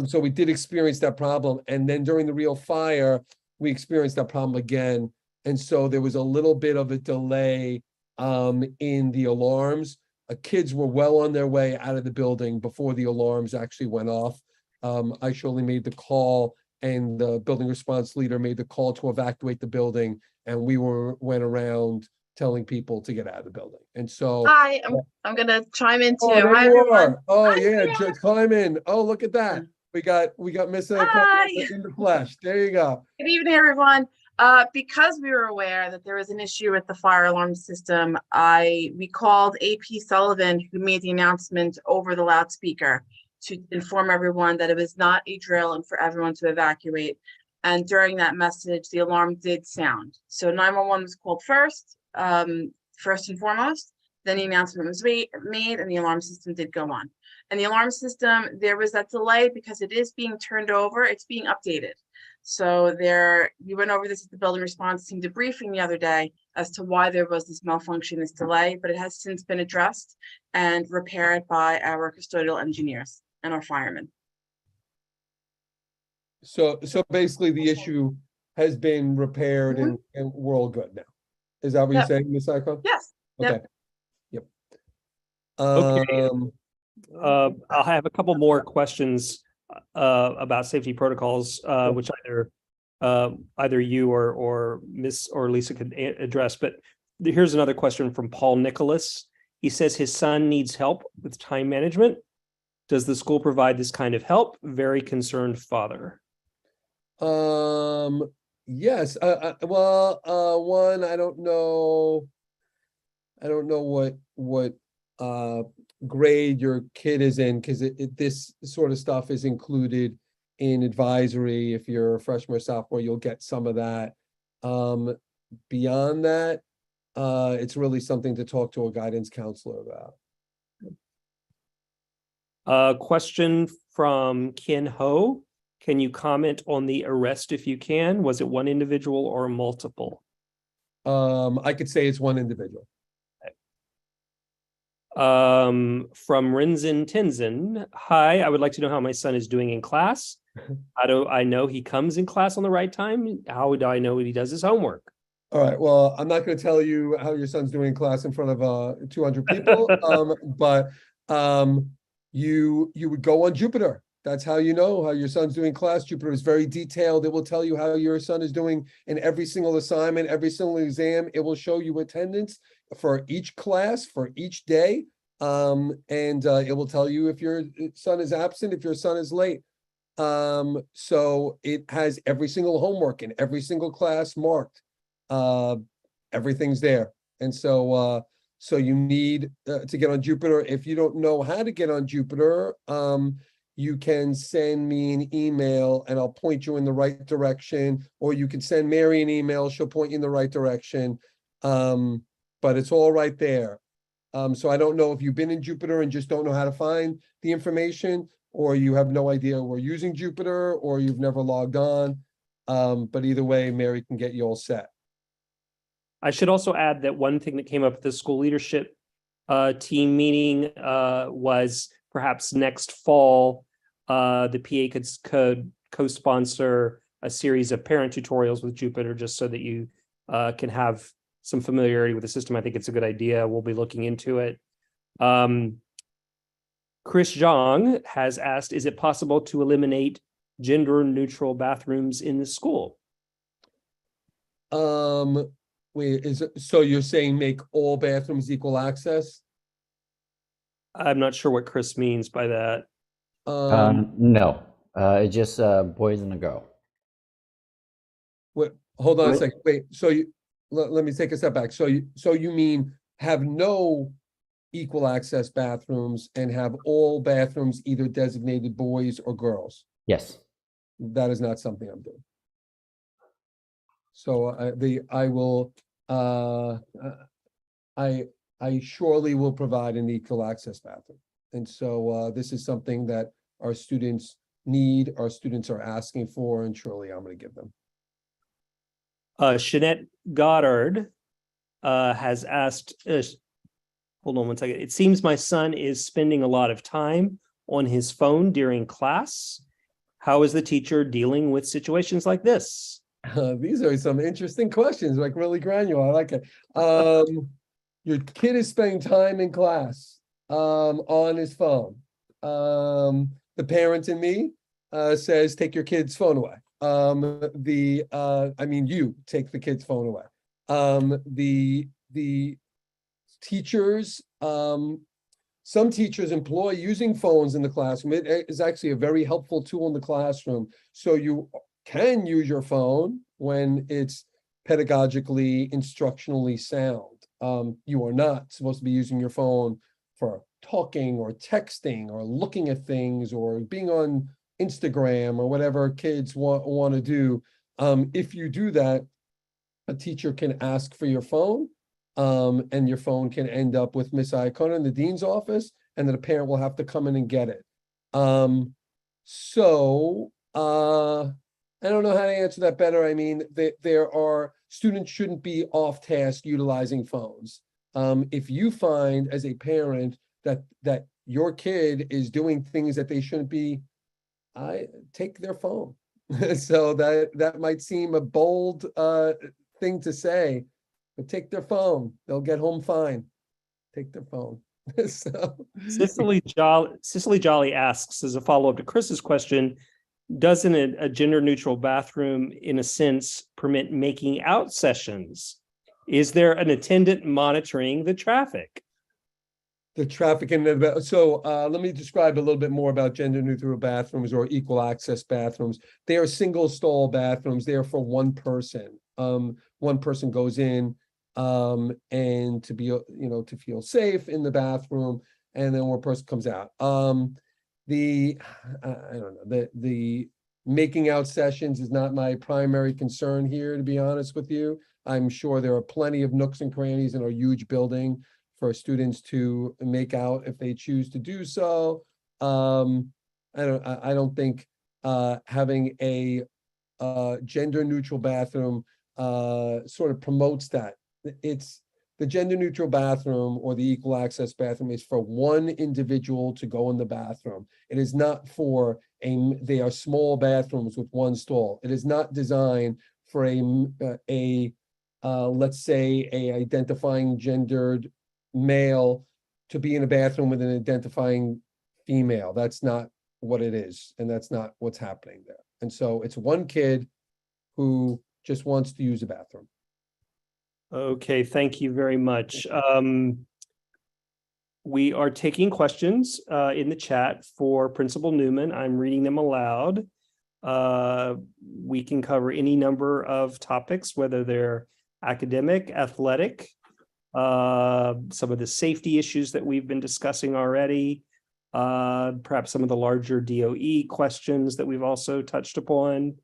So we did experience that problem. And then during the real fire, we experienced that problem again. And so there was a little bit of a delay in the alarms. Kids were well on their way out of the building before the alarms actually went off. I surely made the call, and the building response leader made the call to evacuate the building, and we went around telling people to get out of the building. And so Hi, I'm gonna chime in too. oh, there Hi, you everyone. are. Oh yeah, climb in. Oh, look at that. We got Mr. Hi. in the flesh. There you go. Good evening, everyone. Because we were aware that there was an issue with the fire alarm system, we called AP Sullivan, who made the announcement over the loudspeaker to inform everyone that it was not a drill and for everyone to evacuate. And during that message, the alarm did sound. So 911 was called first and foremost. Then the announcement was made and the alarm system did go on. And the alarm system, there was that delay because it is being turned over. It's being updated. So we went over this at the building response team debriefing the other day as to why there was this malfunction, this delay, but it has since been addressed and repaired by our custodial engineers and our firemen. So basically the issue has been repaired and we're all good now. Is that what you're Yep. saying, Ms. Icon? Yes. Okay. Yep. Okay. I'll have a couple more questions about safety protocols, which either you or Miss or Lisa could address. But here's another question from Paul Nicholas. He says his son needs help with time management. Does the school provide this kind of help? Very concerned father. Yes. One, I don't know what grade your kid is in, because this sort of stuff is included in advisory. If you're a freshman or sophomore, you'll get some of that. Beyond that, it's really something to talk to a guidance counselor about. Question from Ken Ho. Can you comment on the arrest if you can? Was it one individual or multiple? I could say it's one individual. From Rinzin Tinzin. Hi, I would like to know how my son is doing in class. How do I know he comes in class on the right time? How do I know he does his homework? All right, well, I'm not going to tell you how your son's doing in class in front of 200 people, but you would go on Jupiter. That's how you know how your son's doing in class. Jupiter is very detailed. It will tell you how your son is doing in every single assignment, every single exam. It will show you attendance for each class, for each day. And it will tell you if your son is absent, if your son is late. So it has every single homework in every single class marked. Everything's there. And so you need to get on Jupiter. If you don't know how to get on Jupiter, you can send me an email and I'll point you in the right direction, or you can send Mary an email. She'll point you in the right direction. But it's all right there. So I don't know if you've been in Jupiter and just don't know how to find the information, or you have no idea we're using Jupiter, or you've never logged on. But either way, Mary can get you all set. I should also add that one thing that came up at the school leadership team meeting was perhaps next fall, the PA could co-sponsor a series of parent tutorials with Jupiter, just so that you can have some familiarity with the system. I think it's a good idea. We'll be looking into it. Chris Zhang has asked, is it possible to eliminate gender-neutral bathrooms in the school? Wait, so you're saying make all bathrooms equal access? I'm not sure what Chris means by that. No, it's just boys and a girl. Wait, hold on a second. Wait, so let me take a step back. So you mean have no equal access bathrooms and have all bathrooms either designated boys or girls? Yes. That is not something I'm doing. So I surely will provide an equal access bathroom. And so this is something that our students need, our students are asking for, and surely I'm going to give them. Shanette Goddard has asked, hold on one second. It seems my son is spending a lot of time on his phone during class. How is the teacher dealing with situations like this? These are some interesting questions, like really granular. I like it. Your kid is spending time in class on his phone. The parent in me says, take your kid's phone away. You take the kid's phone away. The teachers some teachers employ using phones in the classroom. It is actually a very helpful tool in the classroom. So you can use your phone when it's pedagogically, instructionally sound. You are not supposed to be using your phone for talking or texting or looking at things or being on Instagram or whatever kids want to do. If you do that, a teacher can ask for your phone, and your phone can end up with Miss Iacona in the dean's office, and then a parent will have to come in and get it. I don't know how to answer that better. I mean, there are students shouldn't be off task utilizing phones. If you find as a parent that your kid is doing things that they shouldn't be, take their phone. So that might seem a bold thing to say, but take their phone. They'll get home fine. Take their phone. So Cicely Jolly asks, as a follow-up to Chris's question, doesn't a gender-neutral bathroom, in a sense, permit making out sessions? Is there an attendant monitoring the traffic? the traffic in the, so let me describe a little bit more about gender neutral bathrooms or equal access bathrooms. They are single stall bathrooms. They are for one person. One person goes in and to be, to feel safe in the bathroom, and then one person comes out. I don't know, the making out sessions is not my primary concern here, to be honest with you. I'm sure there are plenty of nooks and crannies in our huge building for students to make out if they choose to do so. I don't think having a gender neutral bathroom sort of promotes that. It's the gender neutral bathroom or the equal access bathroom is for one individual to go in the bathroom. It is not for they are small bathrooms with one stall. It is not designed for let's say a identifying gendered male to be in a bathroom with an identifying female. That's not what it is, and that's not what's happening there. And so it's one kid who just wants to use a bathroom. Okay, thank you very much. We are taking questions in the chat for Principal Newman. I'm reading them aloud. We can cover any number of topics, whether they're academic, athletic, some of the safety issues that we've been discussing already, perhaps some of the larger DOE questions that we've also touched upon.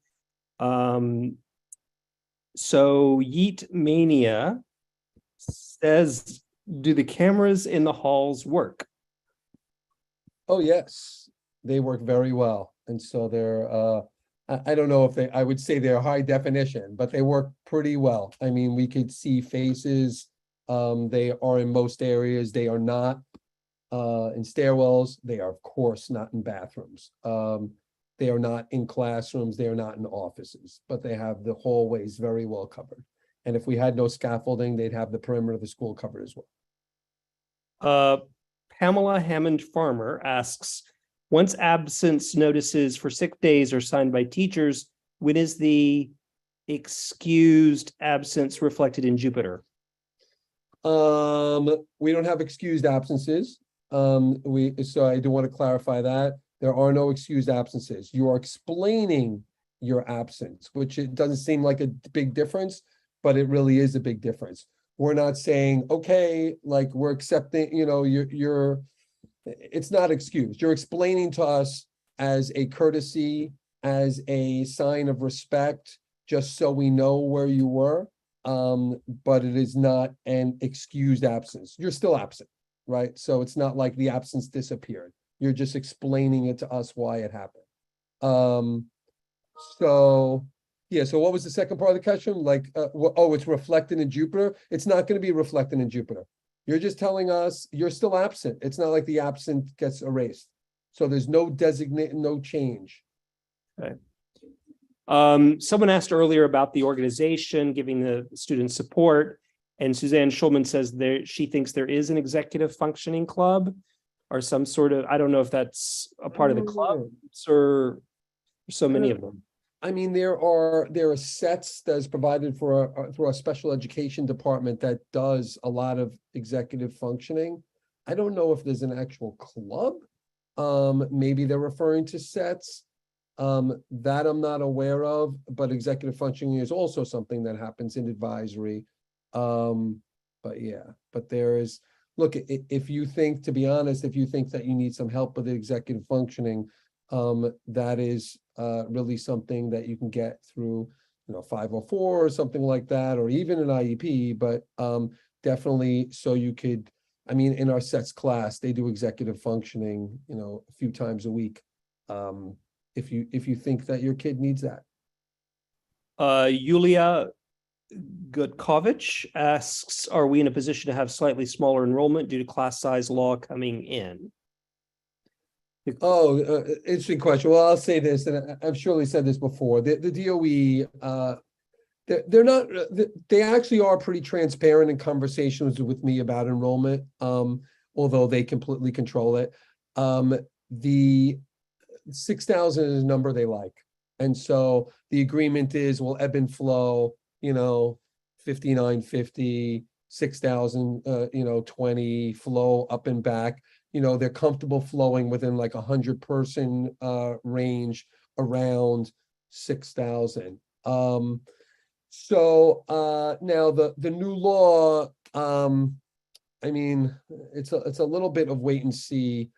So Yeet Mania says, do the cameras in the halls work? Oh, yes, they work very well. And so they're, I don't know if I would say they're high definition, but they work pretty well. I mean, we could see faces. They are in most areas. They are not in stairwells. They are, of course, not in bathrooms. They are not in classrooms. They are not in offices, but they have the hallways very well covered. And if we had no scaffolding, they'd have the perimeter of the school covered as well. Pamela Hammond Farmer asks, once absence notices for sick days are signed by teachers, when is the excused absence reflected in Jupiter? We don't have excused absences. So I do want to clarify that. There are no excused absences. You are explaining your absence, which it doesn't seem like a big difference, but it really is a big difference. We're not saying, okay, like we're accepting, it's not excused. You're explaining to us as a courtesy, as a sign of respect, just so we know where you were. But it is not an excused absence. You're still absent, right? So it's not like the absence disappeared. You're just explaining it to us why it happened. So what was the second part of the question? Like, it's reflected in Jupiter. It's not going to be reflected in Jupiter. You're just telling us you're still absent. It's not like the absent gets erased. So there's no designate, no change. Okay. Someone asked earlier about the organization giving the students support, and Suzanne Schulman says she thinks there is an executive functioning club or some sort of, I don't know if that's a part of the club or so many of them. I mean, there are sets that is provided through our special education department that does a lot of executive functioning. I don't know if there's an actual club. Maybe they're referring to sets. That I'm not aware of, but executive functioning is also something that happens in advisory. But yeah, but there is, look, if you think, to be honest, if you think that you need some help with the executive functioning, that is really something that you can get through, 504 or something like that, or even an IEP, but definitely so you could, I mean, in our sets class, they do executive functioning, a few times a week. If you think that your kid needs that. Yulia Gutkovich asks, are we in a position to have slightly smaller enrollment due to class size law coming in? Oh, interesting question. Well, I'll say this, and I've surely said this before. The DOE, they're not. They actually are pretty transparent in conversations with me about enrollment. Although they completely control it. The 6,000 is a number they like, and so the agreement is will ebb and flow. 5,950, 6,000, 20 flow up and back. They're comfortable flowing within like 100-person range around 6,000. So now the new law, I mean, it's a little bit of wait and see.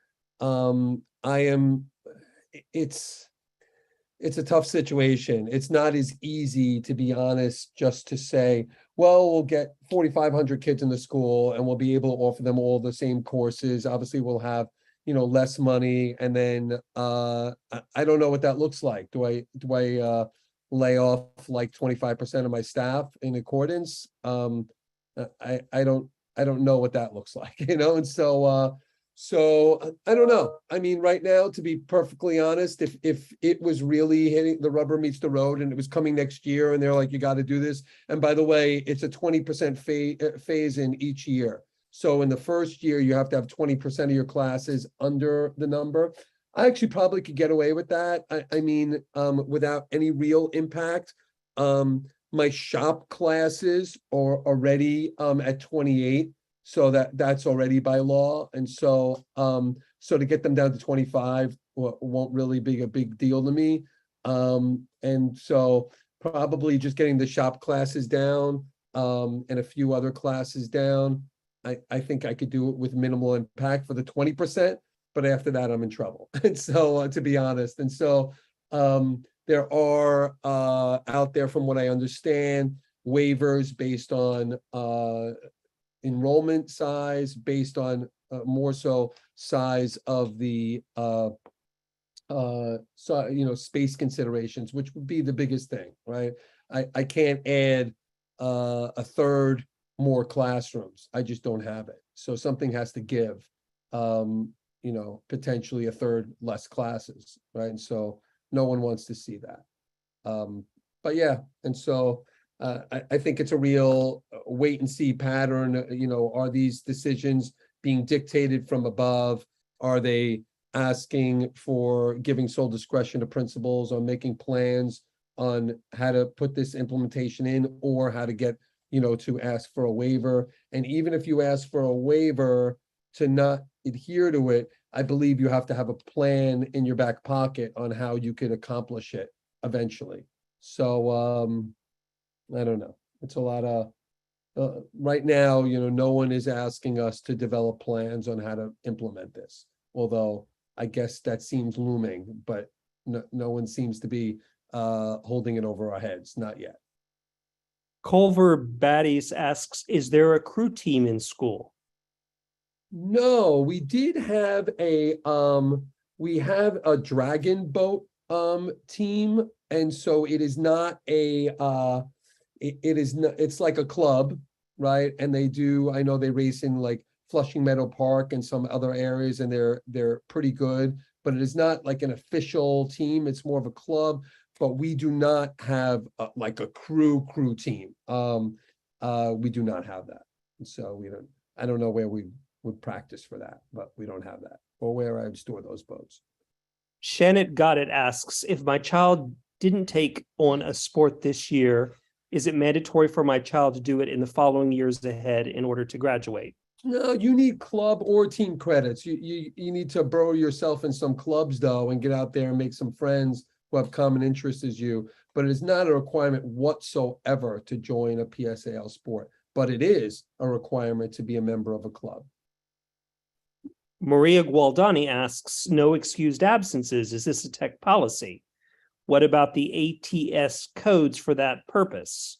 It's a tough situation. It's not as easy, to be honest, just to say, well, we'll get 4,500 kids in the school and we'll be able to offer them all the same courses. Obviously, we'll have, less money. And then I don't know what that looks like. Do I lay off like 25% of my staff in accordance? I don't know what that looks like, and so I don't know. I mean, right now, to be perfectly honest, if it was really hitting the rubber meets the road and it was coming next year and they're like, you got to do this. And by the way, it's a 20% phase in each year. So in the first year, you have to have 20% of your classes under the number. I actually probably could get away with that. I mean, without any real impact. My shop classes are already at 28. So that's already by law. And so to get them down to 25 won't really be a big deal to me. And so probably just getting the shop classes down and a few other classes down. I think I could do it with minimal impact for the 20%, but after that I'm in trouble. And so to be honest, and so there are out there, from what I understand, waivers based on enrollment size, based on more so size of the space considerations, which would be the biggest thing, right? I can't add a third more classrooms. I just don't have it. So something has to give, potentially a third less classes, right? And so no one wants to see that. But yeah, and so I think it's a real wait and see pattern. Are these decisions being dictated from above? Are they asking for giving sole discretion to principals on making plans on how to put this implementation in, or how to get, to ask for a waiver? And even if you ask for a waiver to not adhere to it, I believe you have to have a plan in your back pocket on how you can accomplish it eventually. So, I don't know. It's a lot of, right now, no one is asking us to develop plans on how to implement this. Although I guess that seems looming, but no one seems to be holding it over our heads, not yet. Culver Baddies asks, is there a crew team in school? No, we did have a dragon boat team, and so it is not a it is not, it's like a club, right? And I know they race in like Flushing Meadow Park and some other areas, and they're pretty good, but it is not like an official team. It's more of a club, but we do not have like a crew team. We do not have that. And so I don't know where we would practice for that, but we don't have that, or where I would store those boats. Shannon Got It asks, if my child didn't take on a sport this year, is it mandatory for my child to do it in the following years ahead in order to graduate? No, you need club or team credits. You need to burrow yourself in some clubs though and get out there and make some friends who have common interests as you. But it is not a requirement whatsoever to join a PSAL sport, but it is a requirement to be a member of a club. Maria Gualdani asks, no excused absences. Is this a tech policy? What about the ATS codes for that purpose?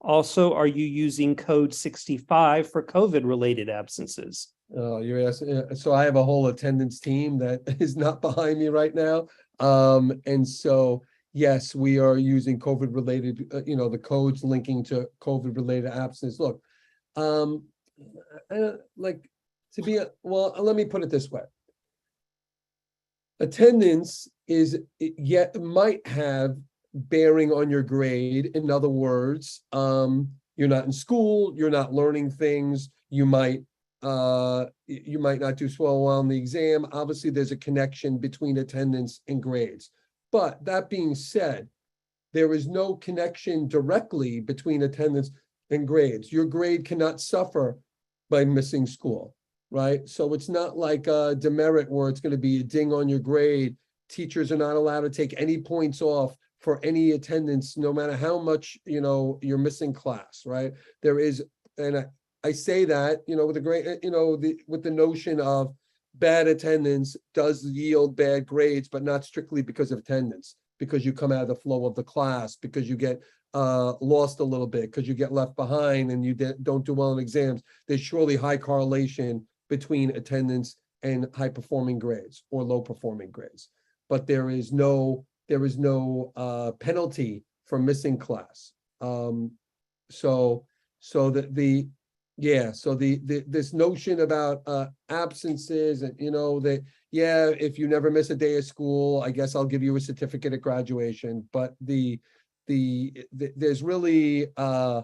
Also, are you using code 65 for COVID-related absences? You're asking, so I have a whole attendance team that is not behind me right now. And so, yes, we are using COVID-related, the codes linking to COVID-related absence. Look, let me put it this way. Attendance might have bearing on your grade. In other words, you're not in school, you're not learning things, you might not do so well on the exam. Obviously, there's a connection between attendance and grades. But that being said, there is no connection directly between attendance and grades. Your grade cannot suffer by missing school, right? So it's not like a demerit where it's going to be a ding on your grade. Teachers are not allowed to take any points off for any attendance, no matter how much, you're missing class, right? There is, and I say that, with the great, with the notion of bad attendance does yield bad grades, but not strictly because of attendance, because you come out of the flow of the class, because you get lost a little bit, because you get left behind and you don't do well in exams. There's surely high correlation between attendance and high performing grades or low performing grades, but there is no penalty for missing class. This notion about absences and if you never miss a day of school, I guess I'll give you a certificate at graduation. But there's really I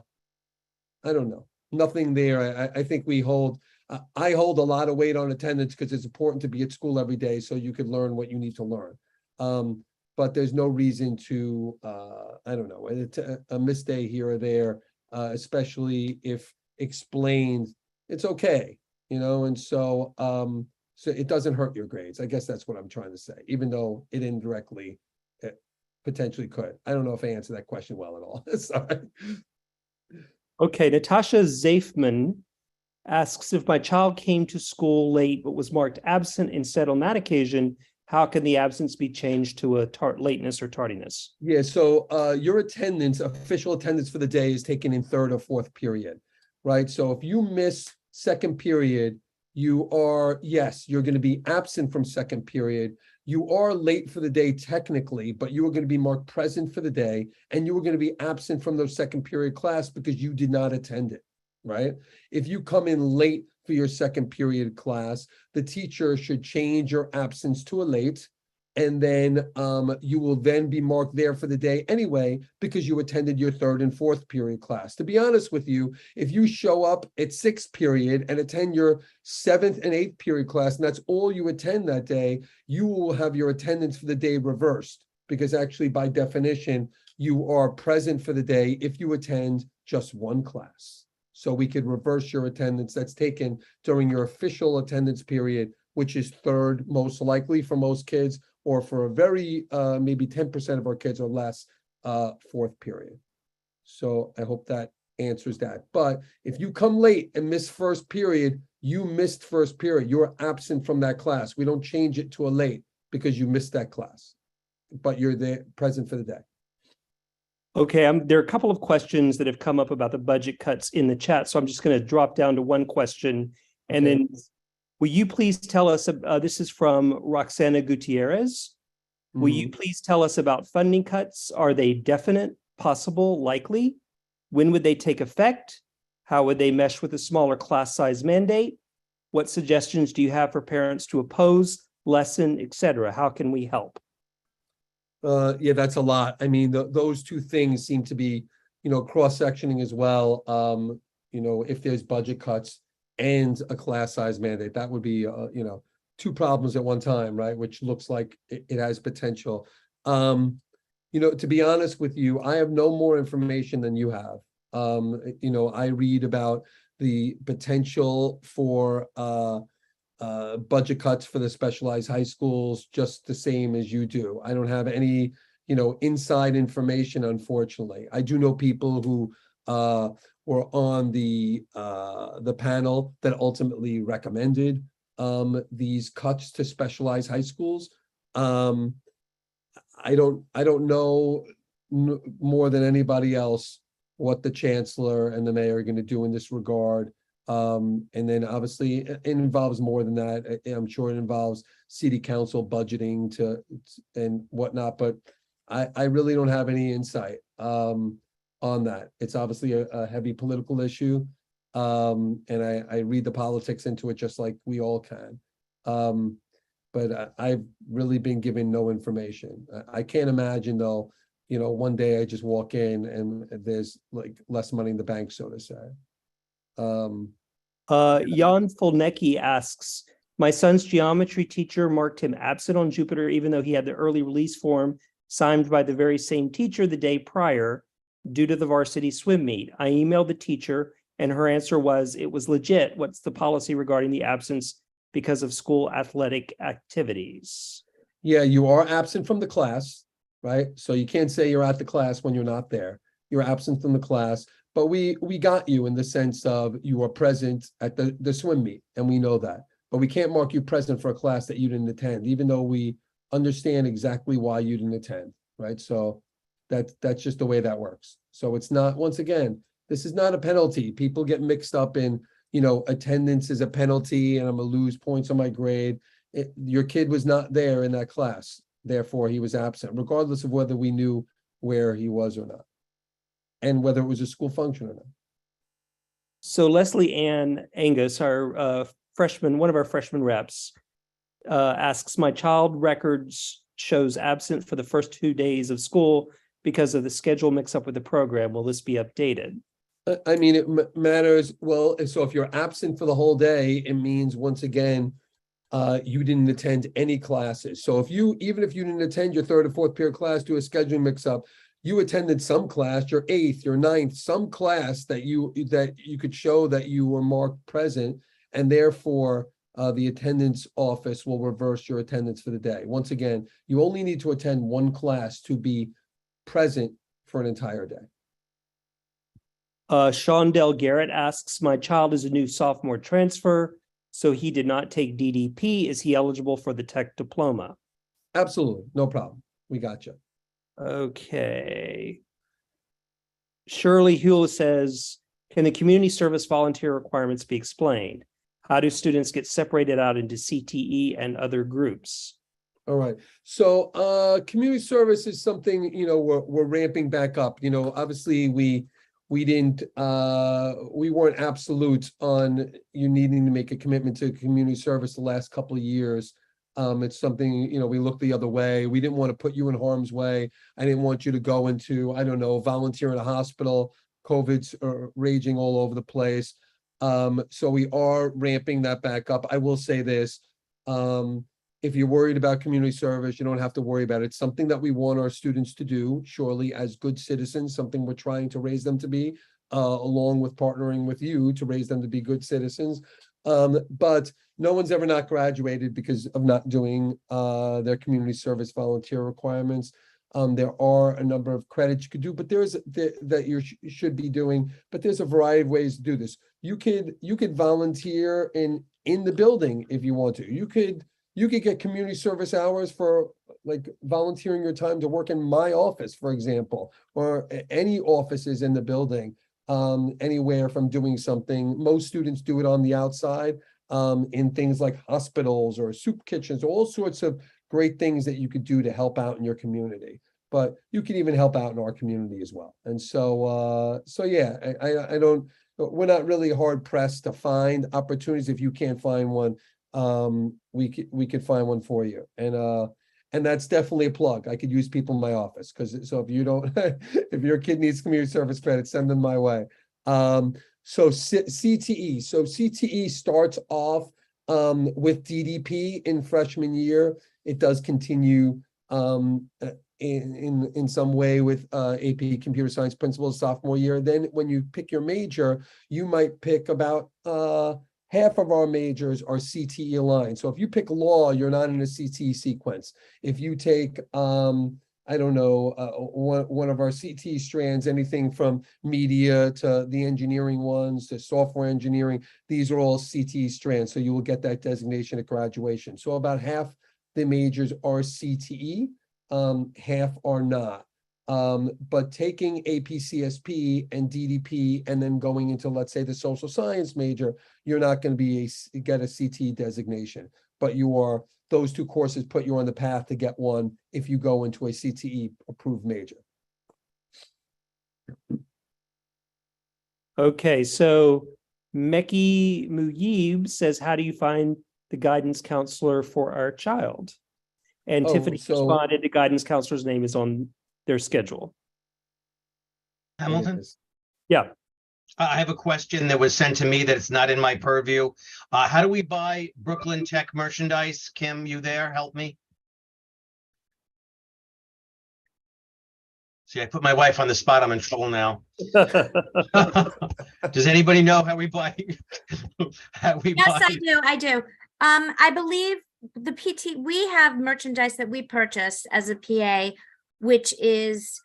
don't know, nothing there. I think I hold a lot of weight on attendance because it's important to be at school every day so you can learn what you need to learn. But there's no reason to, a missed day here or there, especially if explained, it's okay, and so it doesn't hurt your grades. I guess that's what I'm trying to say, even though it indirectly potentially could. I don't know if I answered that question well at all. Sorry. Okay, Natasha Zafman asks, if my child came to school late but was marked absent instead on that occasion, how can the absence be changed to a lateness or tardiness? Yeah, so your attendance, official attendance for the day is taken in third or fourth period, right? So if you miss second period, you're going to be absent from second period. You are late for the day technically, but you are going to be marked present for the day, and you are going to be absent from the second period class because you did not attend it, right? If you come in late for your second period class, the teacher should change your absence to a late, and then you will then be marked there for the day anyway because you attended your third and fourth period class. To be honest with you, if you show up at sixth period and attend your seventh and eighth period class, and that's all you attend that day, you will have your attendance for the day reversed, because actually by definition, you are present for the day if you attend just one class. So we could reverse your attendance that's taken during your official attendance period, which is third most likely for most kids, or for a very, maybe 10% of our kids or less, fourth period. So I hope that answers that. But if you come late and miss first period, you missed first period. You're absent from that class. We don't change it to a late because you missed that class, but you're there present for the day. Okay, there are a couple of questions that have come up about the budget cuts in the chat, so I'm just going to drop down to one question. And then will you please tell us, this is from Roxana Gutierrez. Will you please tell us about funding cuts? Are they definite, possible, likely? When would they take effect? How would they mesh with a smaller class size mandate? What suggestions do you have for parents to oppose, lessen, etc.? How can we help? Yeah, that's a lot. I mean, those two things seem to be, cross-sectioning as well. If there's budget cuts and a class size mandate, that would be, two problems at one time, right? Which looks like it has potential. To be honest with you, I have no more information than you have. I read about the potential for budget cuts for the specialized high schools just the same as you do. I don't have any, inside information, unfortunately. I do know people who were on the panel that ultimately recommended these cuts to specialized high schools. I don't know more than anybody else what the chancellor and the mayor are going to do in this regard. And then obviously it involves more than that. I'm sure it involves city council budgeting and whatnot, but I really don't have any insight on that. It's obviously a heavy political issue. And I read the politics into it just like we all can. But I've really been given no information. I can't imagine though, one day I just walk in and there's like less money in the bank, so to say. Jan Folnecki asks, my son's geometry teacher marked him absent on Jupiter, even though he had the early release form signed by the very same teacher the day prior due to the varsity swim meet. I emailed the teacher and her answer was, it was legit. What's the policy regarding the absence because of school athletic activities? Yeah, you are absent from the class, right? So you can't say you're at the class when you're not there. You're absent from the class, but we got you in the sense of you are present at the swim meet, and we know that. But we can't mark you present for a class that you didn't attend, even though we understand exactly why you didn't attend, right? So that's just the way that works. So it's not, once again, this is not a penalty. People get mixed up in, attendance is a penalty and I'm gonna lose points on my grade. Your kid was not there in that class, therefore he was absent, regardless of whether we knew where he was or not, and whether it was a school function or not. So Leslie Ann Angus, our freshman, one of our freshman reps, asks, my child records shows absent for the first 2 days of school because of the schedule mix up with the program. Will this be updated? I mean, it matters. Well, so if you're absent for the whole day, it means, once again, you didn't attend any classes. So even if you didn't attend your third or fourth period class, do a scheduling mix up, you attended some class, your eighth, your ninth, some class that you could show that you were marked present, and therefore the attendance office will reverse your attendance for the day. Once again, you only need to attend one class to be present for an entire day. Sean Del Garrett asks, my child is a new sophomore transfer, so he did not take DDP. Is he eligible for the tech diploma? Absolutely, no problem. We got you. Okay. Shirley Hewell says, can the community service volunteer requirements be explained? How do students get separated out into CTE and other groups? All right. So community service is something, we're ramping back up. Obviously we weren't absolute on you needing to make a commitment to community service the last couple of years. It's something, we looked the other way. We didn't want to put you in harm's way. I didn't want you to go into, volunteer in a hospital. COVID's raging all over the place. So we are ramping that back up. I will say this, if you're worried about community service, you don't have to worry about it. It's something that we want our students to do, surely, as good citizens, something we're trying to raise them to be, along with partnering with you to raise them to be good citizens. But no one's ever not graduated because of not doing their community service volunteer requirements. There are a number of credits you could do, but that you should be doing, but there's a variety of ways to do this. You could volunteer in the building if you want to. You could get community service hours for like volunteering your time to work in my office, for example, or any offices in the building, anywhere from doing something. Most students do it on the outside, in things like hospitals or soup kitchens, all sorts of great things that you could do to help out in your community. But you can even help out in our community as well. And so yeah, we're not really hard pressed to find opportunities. If you can't find one, we could find one for you. And that's definitely a plug. I could use people in my office so if you don't, if your kid needs community service credit, send them my way. So CTE. So CTE starts off with DDP in freshman year. It does continue in some way with AP Computer Science principles sophomore year. Then when you pick your major, you might pick about half of our majors are CTE aligned. So if you pick law, you're not in a CTE sequence. If you take I don't know, one of our CTE strands, anything from media to the engineering ones to software engineering, these are all CTE strands. So you will get that designation at graduation. So about half the majors are CTE, half are not. But taking AP CSP and DDP and then going into, let's say, the social science major, you're not going to get a CTE designation, but those two courses put you on the path to get one if you go into a CTE approved major. Okay, so Meki Muyib says, how do you find the guidance counselor for our child? And Tiffany responded, the guidance counselor's name is on their schedule. Hamilton? Yeah. I have a question that was sent to me that it's not in my purview. How do we buy Brooklyn Tech merchandise? Kim, you there? Help me. See, I put my wife on the spot. I'm in trouble now. Does anybody know how we buy? Yes, I do. I believe the PT, we have merchandise that we purchase as a PA, which is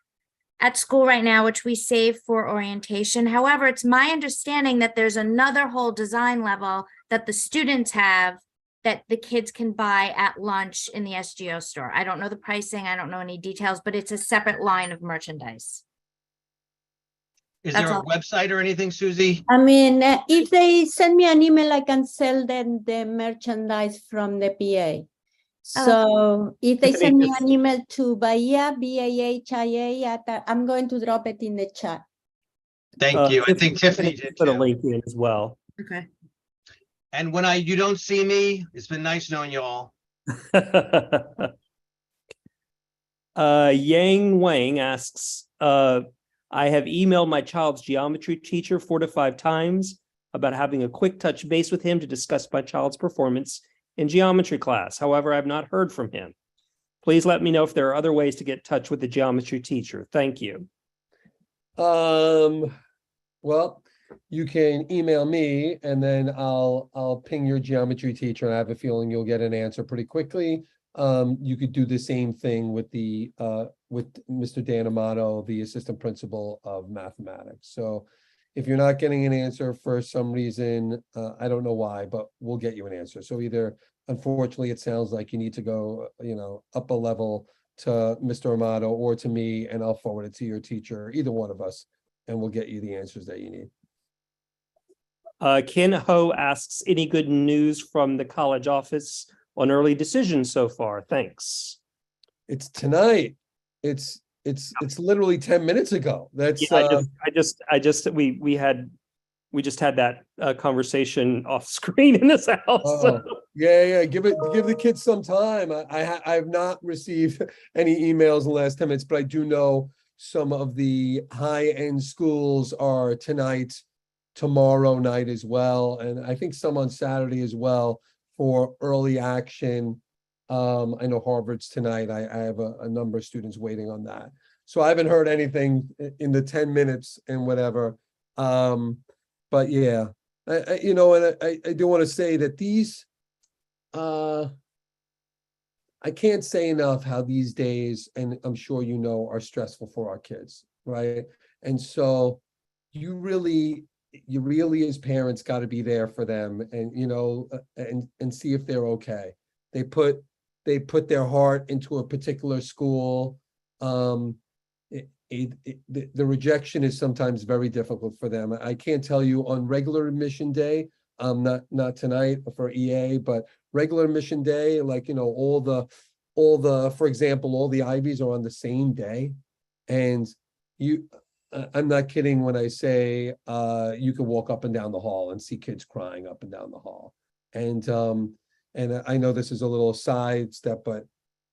at school right now, which we save for orientation. However, it's my understanding that there's another whole design level that the students have that the kids can buy at lunch in the SGO store. I don't know the pricing. I don't know any details, but it's a separate line of merchandise. Is there a website or anything, Susie? I mean, if they send me an email, I can sell them the merchandise from the PA. So if they send me an email to Bahia, BAHIA, I'm going to drop it in the chat. Thank you. I think Tiffany did put a link in as well. Okay. And when you don't see me, it's been nice knowing you all. Yang Wang asks, I have emailed my child's geometry teacher 4 to 5 times about having a quick touch base with him to discuss my child's performance in geometry class. However, I've not heard from him. Please let me know if there are other ways to get in touch with the geometry teacher. Thank you. Well, you can email me and then I'll ping your geometry teacher, and I have a feeling you'll get an answer pretty quickly. You could do the same thing with Mr. Dan Amato, the assistant principal of mathematics. So if you're not getting an answer for some reason, I don't know why, but we'll get you an answer. So either, unfortunately, it sounds like you need to go, up a level to Mr. Amato or to me, and I'll forward it to your teacher, either one of us, and we'll get you the answers that you need. Ken Ho asks, any good news from the college office on early decisions so far? Thanks. It's tonight. It's literally 10 minutes ago. That's yeah, we just had that conversation off screen in this house. Yeah. Give the kids some time. I have not received any emails in the last 10 minutes, but I do know some of the high-end schools are tonight, tomorrow night as well, and I think some on Saturday as well for early action. I know Harvard's tonight. I have a number of students waiting on that. So I haven't heard anything in the 10 minutes and whatever. But yeah, I do want to say that these, I can't say enough how these days, and I'm sure you know, are stressful for our kids, right? And so you really as parents got to be there for them, and and see if they're okay. They put their heart into a particular school. The rejection is sometimes very difficult for them. I can't tell you on regular admission day, not tonight for EA, but regular admission day, like all the for example, all the Ivies are on the same day, and I'm not kidding when I say you can walk up and down the hall and see kids crying up and down the hall. And I know this is a little sidestep, but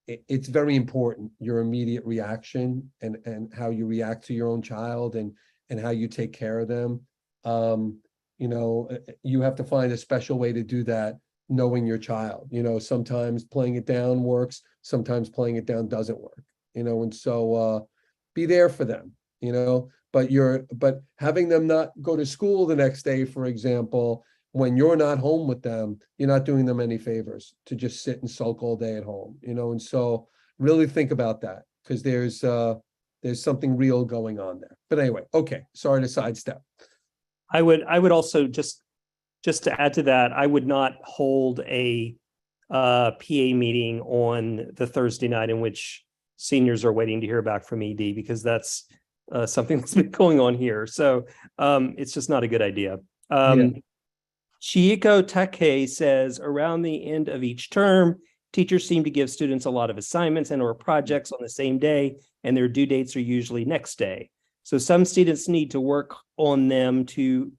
it's very important, your immediate reaction and how you react to your own child and how you take care of them. You have to find a special way to do that knowing your child. Sometimes playing it down works, sometimes playing it down doesn't work, and so be there for them, but having them not go to school the next day, for example, when you're not home with them, you're not doing them any favors to just sit and sulk all day at home, and so really think about that, because there's something real going on there. But anyway, okay, sorry to sidestep. I would also just to add to that, I would not hold a PA meeting on the Thursday night in which seniors are waiting to hear back from ED, because that's something that's been going on here. So it's just not a good idea. Chieko Take says, around the end of each term, teachers seem to give students a lot of assignments and or projects on the same day, and their due dates are usually next day. So some students need to work on them to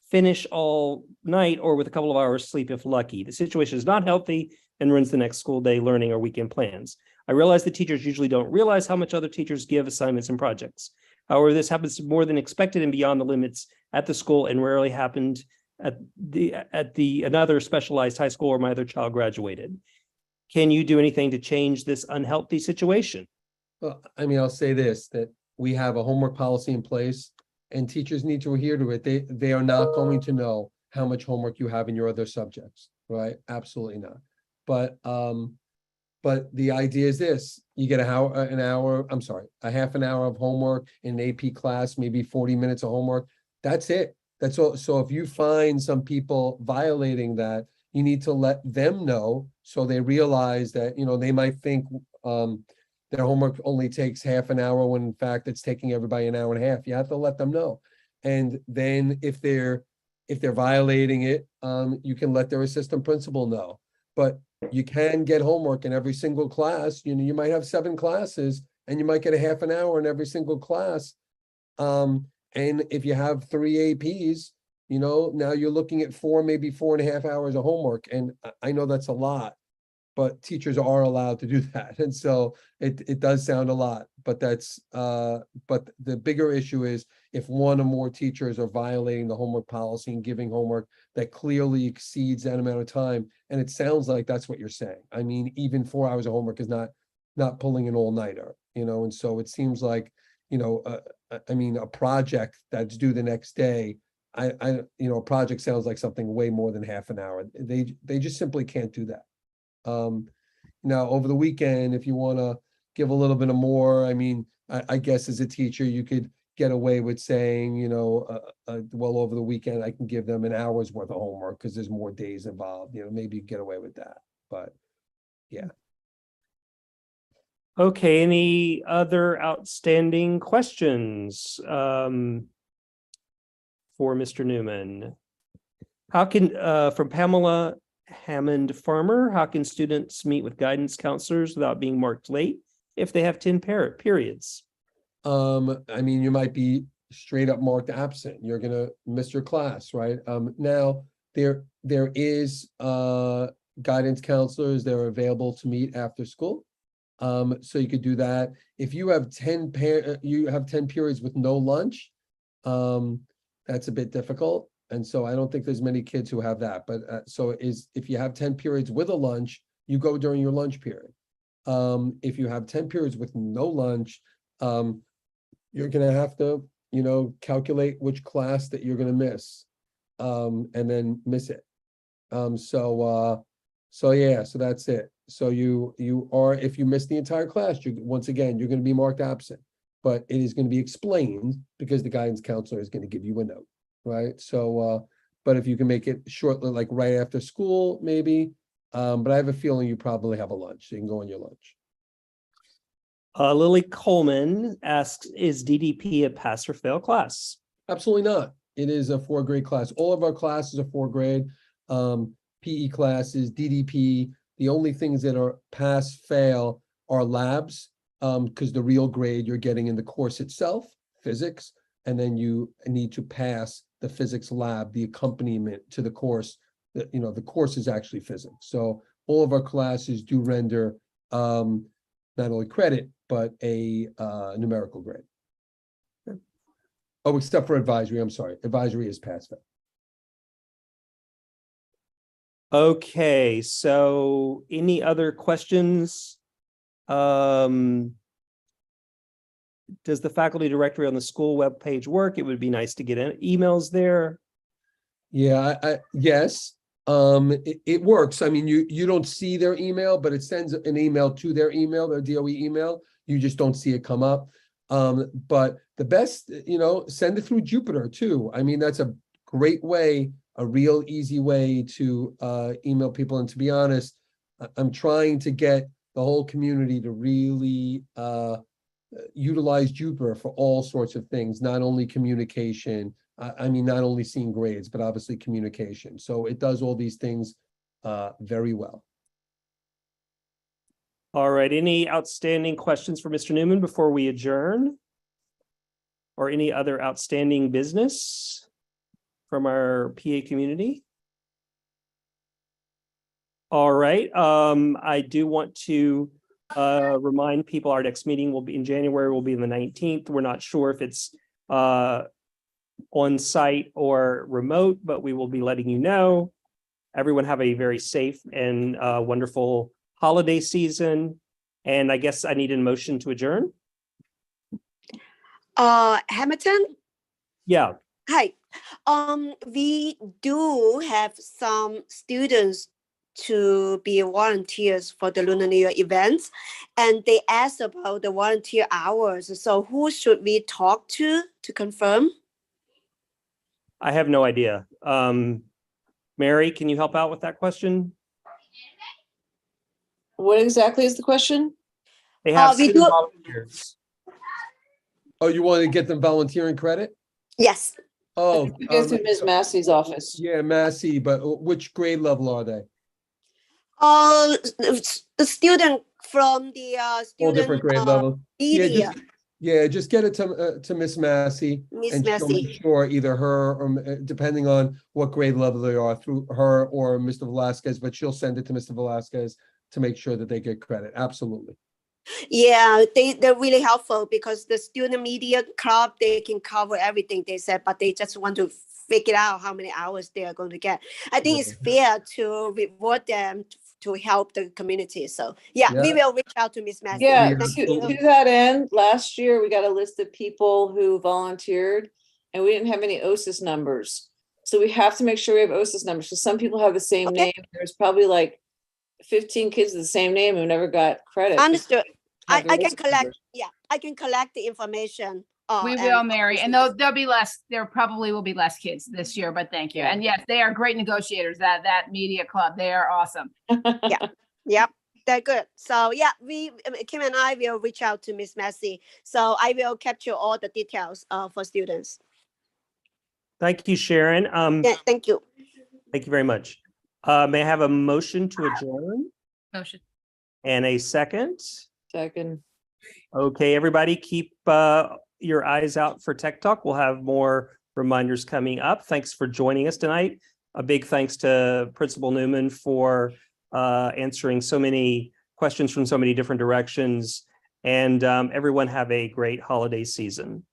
finish all night or with a couple of hours sleep if lucky. The situation is not healthy and ruins the next school day learning or weekend plans. I realize that teachers usually don't realize how much other teachers give assignments and projects. However, this happens more than expected and beyond the limits at the school, and rarely happened at the another specialized high school where my other child graduated. Can you do anything to change this unhealthy situation? Well, I mean, I'll say this, that we have a homework policy in place and teachers need to adhere to it. They are not going to know how much homework you have in your other subjects, right? Absolutely not. But the idea is this: you get a half an hour of homework in an AP class, maybe 40 minutes of homework. That's it. That's all. So if you find some people violating that, you need to let them know so they realize that, they might think their homework only takes half an hour when in fact it's taking everybody an hour and a half. You have to let them know. And then if they're violating it, you can let their assistant principal know. But you can get homework in every single class. You might have 7 classes and you might get a half an hour in every single class. And if you have 3 APs, now you're looking at 4, maybe 4.5 hours of homework. And I know that's a lot, but teachers are allowed to do that. And so it does sound a lot, but but the bigger issue is if one or more teachers are violating the homework policy and giving homework that clearly exceeds that amount of time. And it sounds like that's what you're saying. I mean, even 4 hours of homework is not pulling an all-nighter, and so it seems like, a project that's due the next day, a project sounds like something way more than half an hour. They just simply can't do that. Now over the weekend, if you want to give a little bit of more, I guess as a teacher, you could get away with saying, well, over the weekend, I can give them an hour's worth of homework because there's more days involved, maybe you get away with that, but yeah. Okay, any other outstanding questions for Mr. Newman? How can, from Pamela Hammond Farmer, how can students meet with guidance counselors without being marked late if they have 10 periods? You might be straight up marked absent. You're gonna miss your class, right? Now there is guidance counselors that are available to meet after school. So you could do that. If you have 10 periods with no lunch, that's a bit difficult. And so I don't think there's many kids who have that, but if you have 10 periods with a lunch, you go during your lunch period. If you have 10 periods with no lunch, you're gonna have to, calculate which class that you're gonna miss, and then miss it. So that's it. So you are, if you miss the entire class, once again, you're gonna be marked absent, but it is gonna be explained because the guidance counselor is gonna give you a note. Right. So, but if you can make it shortly, like right after school, maybe, but I have a feeling you probably have a lunch. So you can go on your lunch. Lily Coleman asks, is DDP a pass or fail class? Absolutely not. It is a 4th grade class. All of our classes are 4th grade. PE classes, DDP. The only things that are pass, fail are labs, because the real grade you're getting in the course itself, physics, and then you need to pass the physics lab, the accompaniment to the course. The course is actually physics. So all of our classes do render not only credit, but a numerical grade. Oh, except for advisory. I'm sorry. Advisory is pass fail. Okay, so any other questions? Does the faculty directory on the school webpage work? It would be nice to get emails there. Yeah, yes, it works. I mean, you don't see their email, but it sends an email to their email, their DOE email. You just don't see it come up. But the best, send it through Jupyter too. I mean, that's a great way, a real easy way to email people. And to be honest, I'm trying to get the whole community to really utilize Jupyter for all sorts of things, not only communication. I mean, not only seeing grades, but obviously communication. So it does all these things very well. All right, any outstanding questions for Mr. Newman before we adjourn? Or any other outstanding business from our PA community? All right, I do want to remind people our next meeting will be in January, will be on the 19th. We're not sure if it's on site or remote, but we will be letting you know. Everyone have a very safe and wonderful holiday season. And I guess I need a motion to adjourn. Hamilton? Yeah. Hi. We do have some students to be volunteers for the Lunar New Year events, and they asked about the volunteer hours. So who should we talk to confirm? I have no idea. Mary, can you help out with that question? What exactly is the question? They have we city do- volunteers. Oh, you want to get them volunteering credit? Yes. Oh, Go through Ms. Massey's office. yeah, Massey, but which grade level are they? The student from the All student different grade levels. media. Just get it to Miss Massey. Miss And she'll make Massey. sure either her or depending on what grade level they are, through her or Mr. Velasquez, but she'll send it to Mr. Velasquez to make sure that they get credit. Absolutely. Yeah, they're really helpful because the student media club, they can cover everything they said, but they just want to figure out how many hours they are going to get. I think it's fair to reward them to help the community. So yeah, we will reach out to Miss Massey. Yeah, Thank to you. that end, last year we got a list of people who volunteered and we didn't have any OSIS numbers. So we have to make sure we have OSIS numbers. So some people have the same name. There's probably like 15 kids with the same name who never got credit. Understood. Have I the can OSIS collect, numbers. I can collect the information. We will, Mary, and there'll be less, there probably will be less kids this year, but thank you. And yes, they are great negotiators, that media club. They are awesome. Yep, they're good. So yeah, Kim and I will reach out to Miss Massey. So I will capture all the details for students. Thank you, Sharon. Yeah, thank you. Thank you very much. May I have a motion to adjourn Motion. and a second? Second. Okay, everybody keep your eyes out for Tech Talk. We'll have more reminders coming up. Thanks for joining us tonight. A big thanks to Principal Newman for answering so many questions from so many different directions. And everyone have a great holiday season.